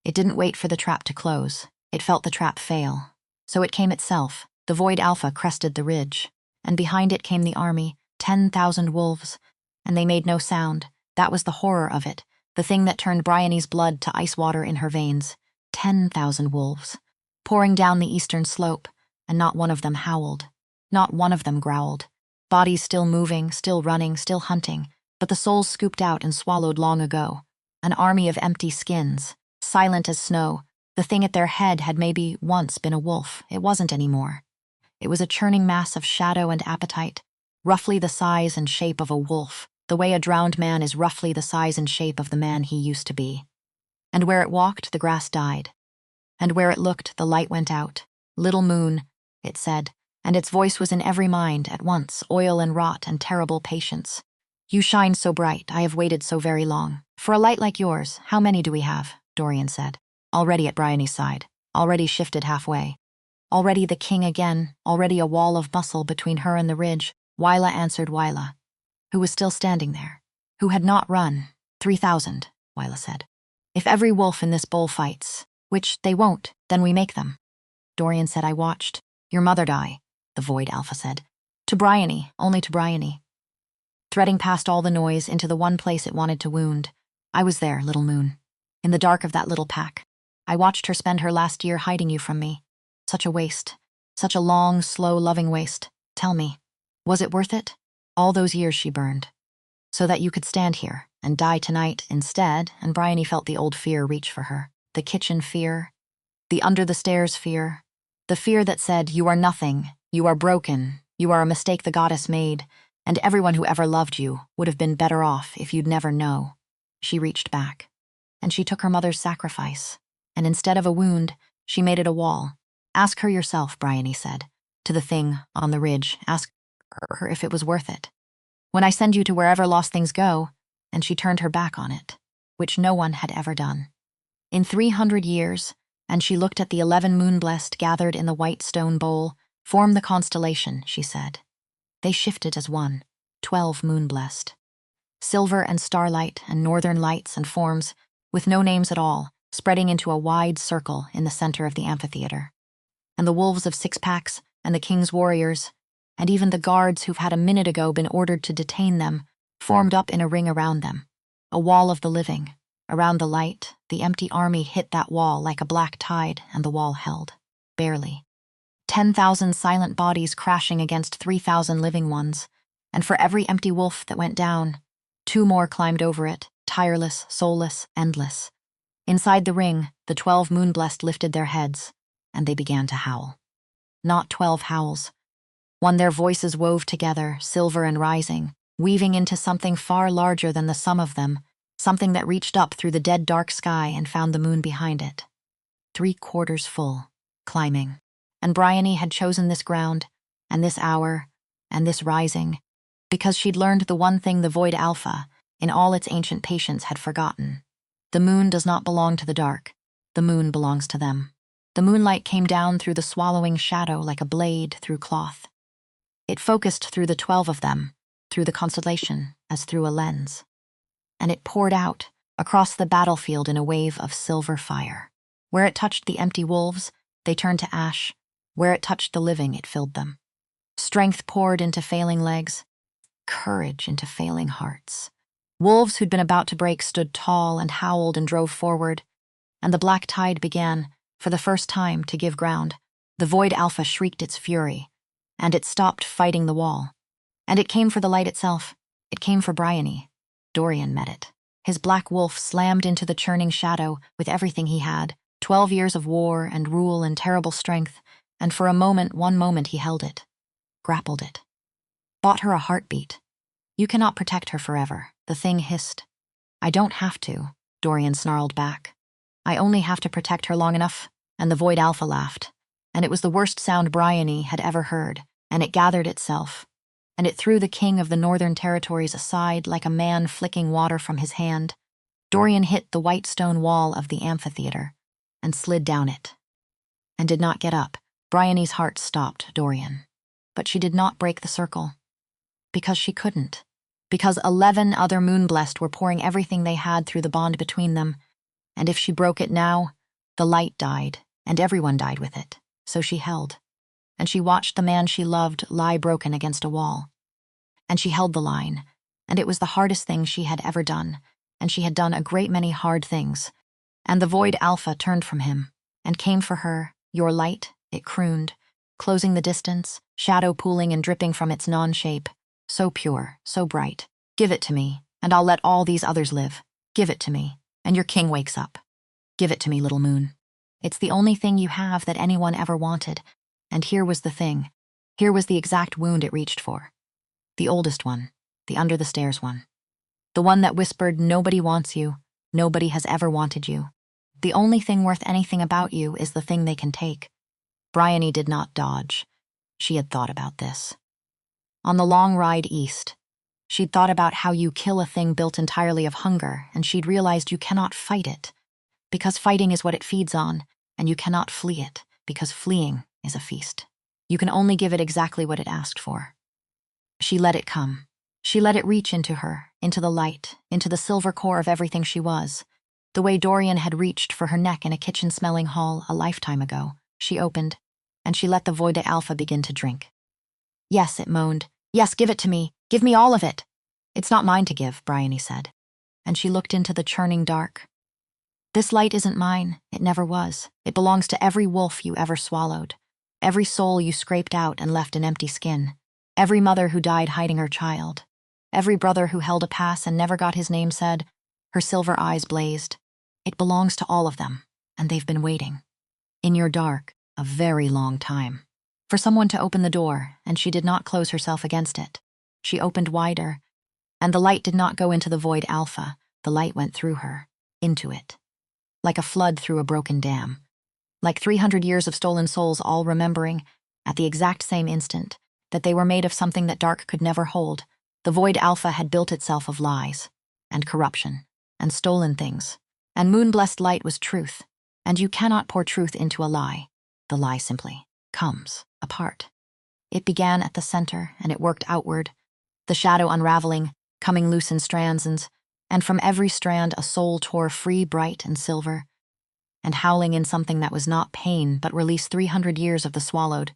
It didn't wait for the trap to close. It felt the trap fail. So it came itself. The Void Alpha crested the ridge, and behind it came the army, 10,000 wolves, and they made no sound. That was the horror of it, the thing that turned Bryony's blood to ice water in her veins. 10,000 wolves, pouring down the eastern slope, and not one of them howled. Not one of them growled. Bodies still moving, still running, still hunting, but the souls scooped out and swallowed long ago. An army of empty skins, silent as snow. The thing at their head had maybe once been a wolf. It wasn't anymore. It was a churning mass of shadow and appetite, roughly the size and shape of a wolf, the way a drowned man is roughly the size and shape of the man he used to be. And where it walked, the grass died. And where it looked, the light went out. Little moon, it said, and its voice was in every mind at once, oil and rot and terrible patience. You shine so bright, I have waited so very long. For a light like yours, how many do we have? Dorian said, already at Brynlee's side, already shifted halfway. Already the king again, already a wall of muscle between her and the ridge. Wyla answered Wyla, who was still standing there, who had not run. 3,000, Wyla said. If every wolf in this bowl fights, which they won't, then we make them. Dorian said, I watched. Your mother die, the void Alpha said. To Brynlee, only to Brynlee. Threading past all the noise into the one place it wanted to wound. I was there, little moon. In the dark of that little pack. I watched her spend her last year hiding you from me. Such a waste. Such a long, slow, loving waste. Tell me, was it worth it? All those years she burned. So that you could stand here and die tonight instead, and Brynlee felt the old fear reach for her. The kitchen fear. The under-the-stairs fear. The fear that said, you are nothing. You are broken. You are a mistake the goddess made. And everyone who ever loved you would have been better off if you'd never know. She reached back. And she took her mother's sacrifice. And instead of a wound, she made it a wall. Ask her yourself, Brynlee said. To the thing on the ridge, ask her if it was worth it. When I send you to wherever lost things go, and she turned her back on it, which no one had ever done. In 300 years, and she looked at the 11 moon-blessed gathered in the white stone bowl, form the constellation, she said. They shifted as one, 12 moon-blessed. Silver and starlight and northern lights and forms, with no names at all, spreading into a wide circle in the center of the amphitheater. And the wolves of 6 packs, and the king's warriors, and even the guards who've had a minute ago been ordered to detain them, formed up in a ring around them, a wall of the living. Around the light, the empty army hit that wall like a black tide, and the wall held, barely. 10,000 silent bodies crashing against 3,000 living ones, and for every empty wolf that went down, 2 more climbed over it, tireless, soulless, endless. Inside the ring, the 12 moon-blessed lifted their heads, and they began to howl. Not 12 howls. One their voices wove together, silver and rising, weaving into something far larger than the sum of them, something that reached up through the dead dark sky and found the moon behind it. 3/4 full, climbing. And Brynlee had chosen this ground, and this hour, and this rising, because she'd learned the one thing the void Alpha, in all its ancient patience, had forgotten. The moon does not belong to the dark. The moon belongs to them. The moonlight came down through the swallowing shadow like a blade through cloth. It focused through the 12 of them, through the constellation, as through a lens. And it poured out, across the battlefield in a wave of silver fire. Where it touched the empty wolves, they turned to ash. Where it touched the living, it filled them. Strength poured into failing legs, courage into failing hearts. Wolves who'd been about to break stood tall and howled and drove forward, and the black tide began, for the first time, to give ground. The void Alpha shrieked its fury, and it stopped fighting the wall. And it came for the light itself. It came for Brynlee. Dorian met it. His black wolf slammed into the churning shadow with everything he had, 12 years of war and rule and terrible strength, and for a moment, one moment he held it, grappled it. Bought her a heartbeat. You cannot protect her forever, the thing hissed. I don't have to, Dorian snarled back. I only have to protect her long enough, and the void Alpha laughed. And it was the worst sound Brynlee had ever heard, and it gathered itself. And it threw the king of the northern territories aside like a man flicking water from his hand. Dorian hit the white stone wall of the amphitheater and slid down it. And did not get up. Brynlee's heart stopped Dorian. But she did not break the circle. Because she couldn't. Because 11 other moon-blessed were pouring everything they had through the bond between them. And if she broke it now, the light died, and everyone died with it. So she held. And she watched the man she loved lie broken against a wall. And she held the line, and it was the hardest thing she had ever done, and she had done a great many hard things. And the void Alpha turned from him, and came for her, your light, it crooned, closing the distance, shadow pooling and dripping from its non-shape. So pure, so bright. Give it to me, and I'll let all these others live. Give it to me, and your king wakes up. Give it to me, little moon. It's the only thing you have that anyone ever wanted. And here was the thing. Here was the exact wound it reached for. The oldest one, the under-the-stairs one. The one that whispered, "Nobody wants you. Nobody has ever wanted you. The only thing worth anything about you is the thing they can take." Brynlee did not dodge. She had thought about this. On the long ride east, she'd thought about how you kill a thing built entirely of hunger, and she'd realized you cannot fight it, because fighting is what it feeds on, and you cannot flee it, because fleeing is a feast. You can only give it exactly what it asked for. She let it come. She let it reach into her, into the light, into the silver core of everything she was. The way Dorian had reached for her neck in a kitchen-smelling hall a lifetime ago. She opened, and she let the void Alpha begin to drink. "Yes," it moaned. "Yes, give it to me. Give me all of it." "It's not mine to give," Brynlee said. And she looked into the churning dark. "This light isn't mine. It never was. It belongs to every wolf you ever swallowed. Every soul you scraped out and left an empty skin. Every mother who died hiding her child. Every brother who held a pass and never got his name said." Her silver eyes blazed. "It belongs to all of them, and they've been waiting. In your dark, a very long time. For someone to open the door, and she did not close herself against it. She opened wider, and the light did not go into the void Alpha. The light went through her, into it. Like a flood through a broken dam. Like 300 years of stolen souls all remembering, at the exact same instant, that they were made of something that dark could never hold. The void Alpha had built itself of lies, and corruption, and stolen things, and moon-blessed light was truth, and you cannot pour truth into a lie. The lie simply comes apart. It began at the center, and it worked outward, the shadow unraveling, coming loose in strands, and from every strand a soul tore free, bright and silver, and howling in something that was not pain but released 300 years of the swallowed.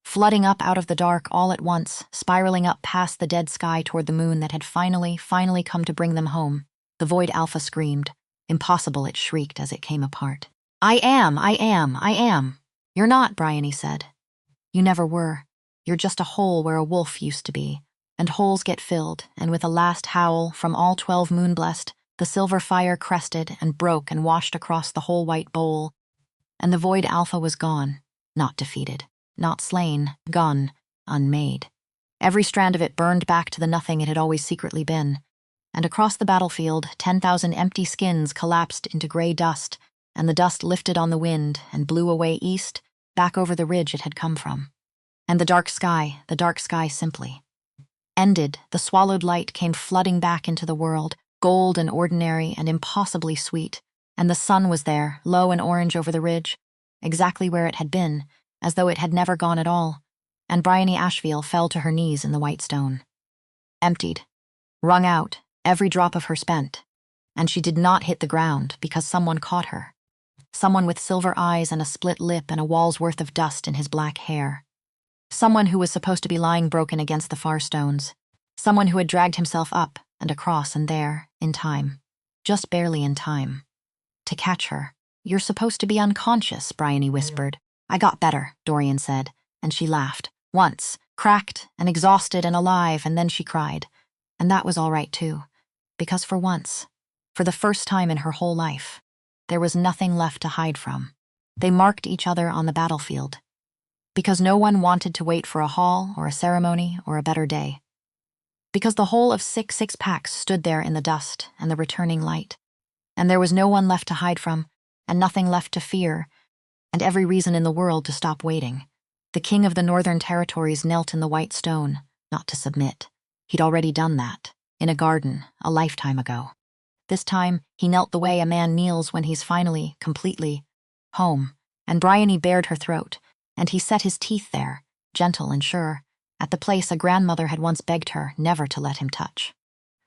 Flooding up out of the dark all at once, spiraling up past the dead sky toward the moon that had finally come to bring them home. The void Alpha screamed. Impossible, it shrieked as it came apart. I am. You're not," Brynlee said. "You never were. You're just a hole where a wolf used to be, and holes get filled, and with a last howl from all 12 moonblessed, the silver fire crested and broke and washed across the whole white bowl, and the void Alpha was gone, not defeated. Not slain, gone, unmade. Every strand of it burned back to the nothing it had always secretly been, and across the battlefield 10,000 empty skins collapsed into gray dust, and the dust lifted on the wind and blew away east, back over the ridge it had come from. And the dark sky simply ended. The swallowed light came flooding back into the world, gold and ordinary and impossibly sweet, and the sun was there, low and orange over the ridge, exactly where it had been, as though it had never gone at all, and Brynlee Ashfield fell to her knees in the white stone. Emptied, wrung out, every drop of her spent, and she did not hit the ground because someone caught her. Someone with silver eyes and a split lip and a wall's worth of dust in his black hair. Someone who was supposed to be lying broken against the far stones. Someone who had dragged himself up and across and there, in time. Just barely in time. To catch her. "You're supposed to be unconscious," Brynlee whispered. "I got better," Dorian said, and she laughed. Once, cracked and exhausted and alive, and then she cried. And that was all right too, because for once, for the first time in her whole life, there was nothing left to hide from. They marked each other on the battlefield, because no one wanted to wait for a hall or a ceremony or a better day. Because the whole of six packs stood there in the dust and the returning light, and there was no one left to hide from, and nothing left to fear, and every reason in the world to stop waiting. The king of the northern territories knelt in the white stone, not to submit. He'd already done that, in a garden, a lifetime ago. This time, he knelt the way a man kneels when he's finally, completely, home, and Brynlee bared her throat, and he set his teeth there, gentle and sure, at the place a grandmother had once begged her never to let him touch.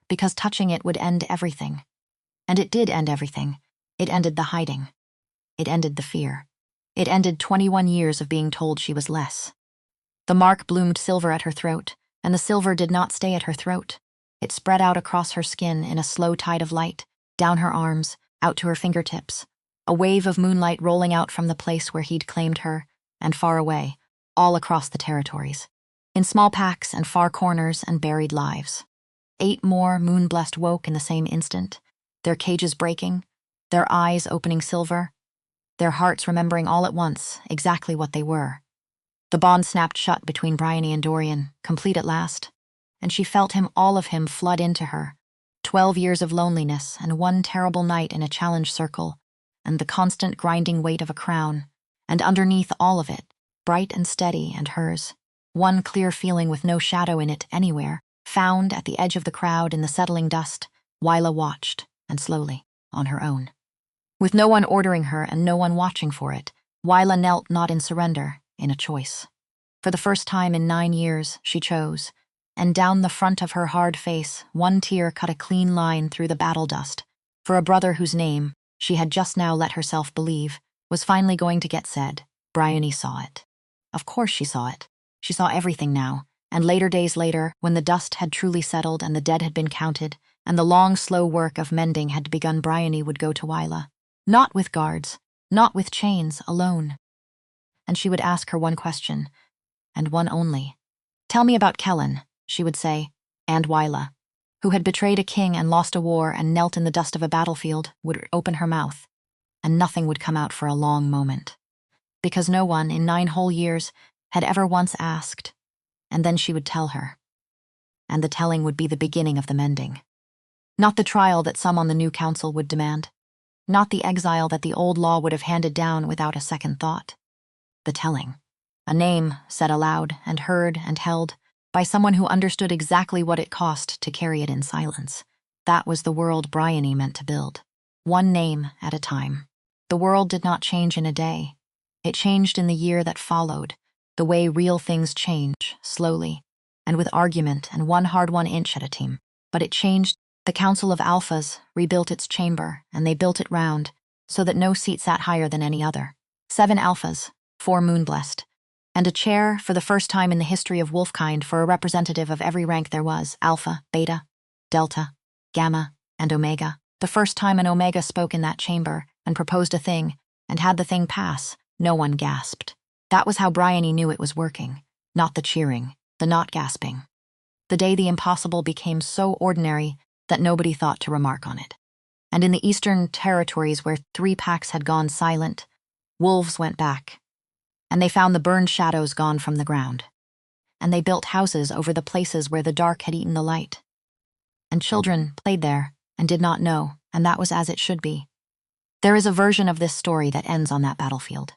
Because touching it would end everything. And it did end everything. It ended the hiding. It ended the fear. It ended 21 years of being told she was less. The mark bloomed silver at her throat, and the silver did not stay at her throat. It spread out across her skin in a slow tide of light, down her arms, out to her fingertips, a wave of moonlight rolling out from the place where he'd claimed her, and far away, all across the territories, in small packs and far corners and buried lives. 8 more moon-blessed woke in the same instant, their cages breaking, their eyes opening silver, their hearts remembering all at once exactly what they were. The bond snapped shut between Brynlee and Dorian, complete at last, and she felt him, all of him, flood into her. 12 years of loneliness and one terrible night in a challenge circle, and the constant grinding weight of a crown, and underneath all of it, bright and steady and hers, one clear feeling with no shadow in it anywhere, found at the edge of the crowd in the settling dust, Wyla watched, and slowly, on her own. With no one ordering her and no one watching for it, Wyla knelt not in surrender, in a choice. For the first time in 9 years, she chose, and down the front of her hard face, one tear cut a clean line through the battle dust, for a brother whose name, she had just now let herself believe, was finally going to get said. Brynlee saw it. Of course she saw it. She saw everything now, and days later, when the dust had truly settled and the dead had been counted, and the long, slow work of mending had begun, Brynlee would go to Wyla. Not with guards, not with chains, alone. And she would ask her one question, and one only. "Tell me about Kellen," she would say, and Wyla, who had betrayed a king and lost a war and knelt in the dust of a battlefield, would open her mouth, and nothing would come out for a long moment. Because no one, in 9 whole years, had ever once asked, and then she would tell her. And the telling would be the beginning of the mending. Not the trial that some on the new council would demand. Not the exile that the old law would have handed down without a second thought. The telling. A name said aloud and heard and held by someone who understood exactly what it cost to carry it in silence. That was the world Brynlee meant to build. One name at a time. The world did not change in a day. It changed in the year that followed, the way real things change, slowly, and with argument and one hard-won inch at a time. But it changed. The Council of Alphas rebuilt its chamber, and they built it round, so that no seat sat higher than any other. 7 Alphas, 4 moon-blessed, and a chair, for the first time in the history of wolfkind, for a representative of every rank there was, Alpha, Beta, Delta, Gamma, and Omega. The first time an Omega spoke in that chamber, and proposed a thing, and had the thing pass, no one gasped. That was how Brynlee knew it was working, not the cheering, the not gasping. The day the impossible became so ordinary that nobody thought to remark on it. And in the eastern territories where 3 packs had gone silent, wolves went back, and they found the burned shadows gone from the ground. And they built houses over the places where the dark had eaten the light. And children played there and did not know, and that was as it should be. There is a version of this story that ends on that battlefield.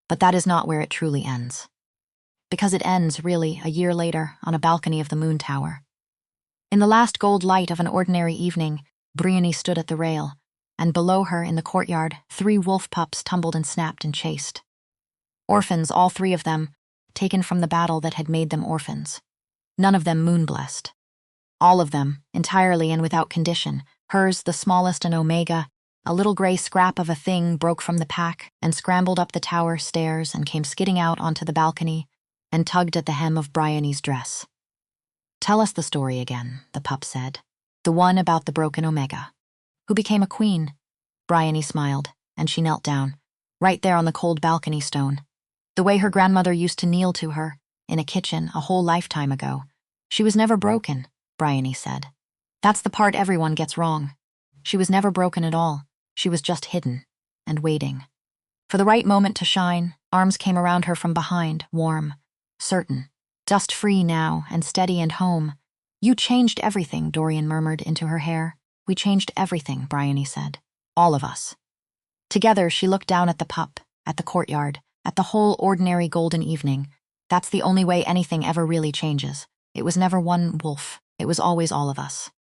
But that is not where it truly ends. Because it ends, really, a year later, on a balcony of the moon tower. In the last gold light of an ordinary evening, Brynlee stood at the rail, and below her in the courtyard, 3 wolf pups tumbled and snapped and chased. Orphans, all 3 of them, taken from the battle that had made them orphans. None of them moon-blessed. All of them, entirely and without condition, hers the smallest an Omega, a little gray scrap of a thing broke from the pack and scrambled up the tower stairs and came skidding out onto the balcony and tugged at the hem of Brynlee's dress. "Tell us the story again," the pup said. "The one about the broken Omega. Who became a queen?" Brynlee smiled, and she knelt down, right there on the cold balcony stone. The way her grandmother used to kneel to her, in a kitchen, a whole lifetime ago. "She was never broken," Brynlee said. "That's the part everyone gets wrong. She was never broken at all. She was just hidden, and waiting. For the right moment to shine, arms came around her from behind, warm, certain. Dust-free now, and steady and home. "You changed everything," Dorian murmured into her hair. "We changed everything," Brynlee said. "All of us." Together, she looked down at the pup, at the courtyard, at the whole ordinary golden evening. That's the only way anything ever really changes. It was never one wolf. It was always all of us.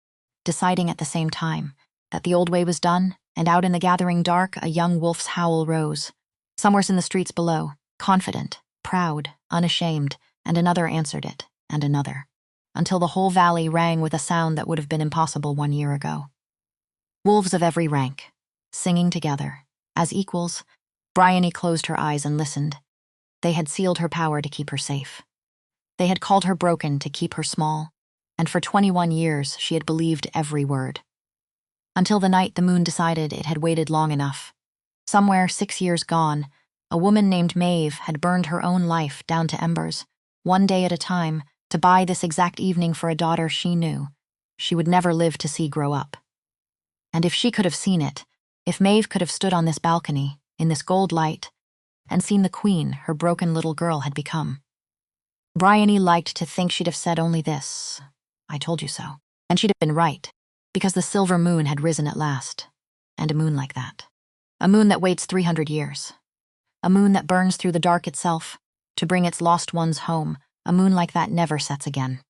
Deciding at the same time that the old way was done, and out in the gathering dark, a young wolf's howl rose. Somewheres in the streets below, confident, proud, unashamed, and another answered it, and another, until the whole valley rang with a sound that would have been impossible 1 year ago. Wolves of every rank, singing together, as equals. Brynlee closed her eyes and listened. They had sealed her power to keep her safe. They had called her broken to keep her small, and for 21 years she had believed every word. Until the night the moon decided it had waited long enough. Somewhere 6 years gone, a woman named Maeve had burned her own life down to embers, 1 day at a time, to buy this exact evening for a daughter she knew she would never live to see grow up. And if she could have seen it, if Maeve could have stood on this balcony, in this gold light, and seen the queen her broken little girl had become. Brynlee liked to think she'd have said only this, "I told you so," and she'd have been right. Because the silver moon had risen at last. And a moon like that. A moon that waits 300 years. A moon that burns through the dark itself to bring its lost ones home. A moon like that never sets again.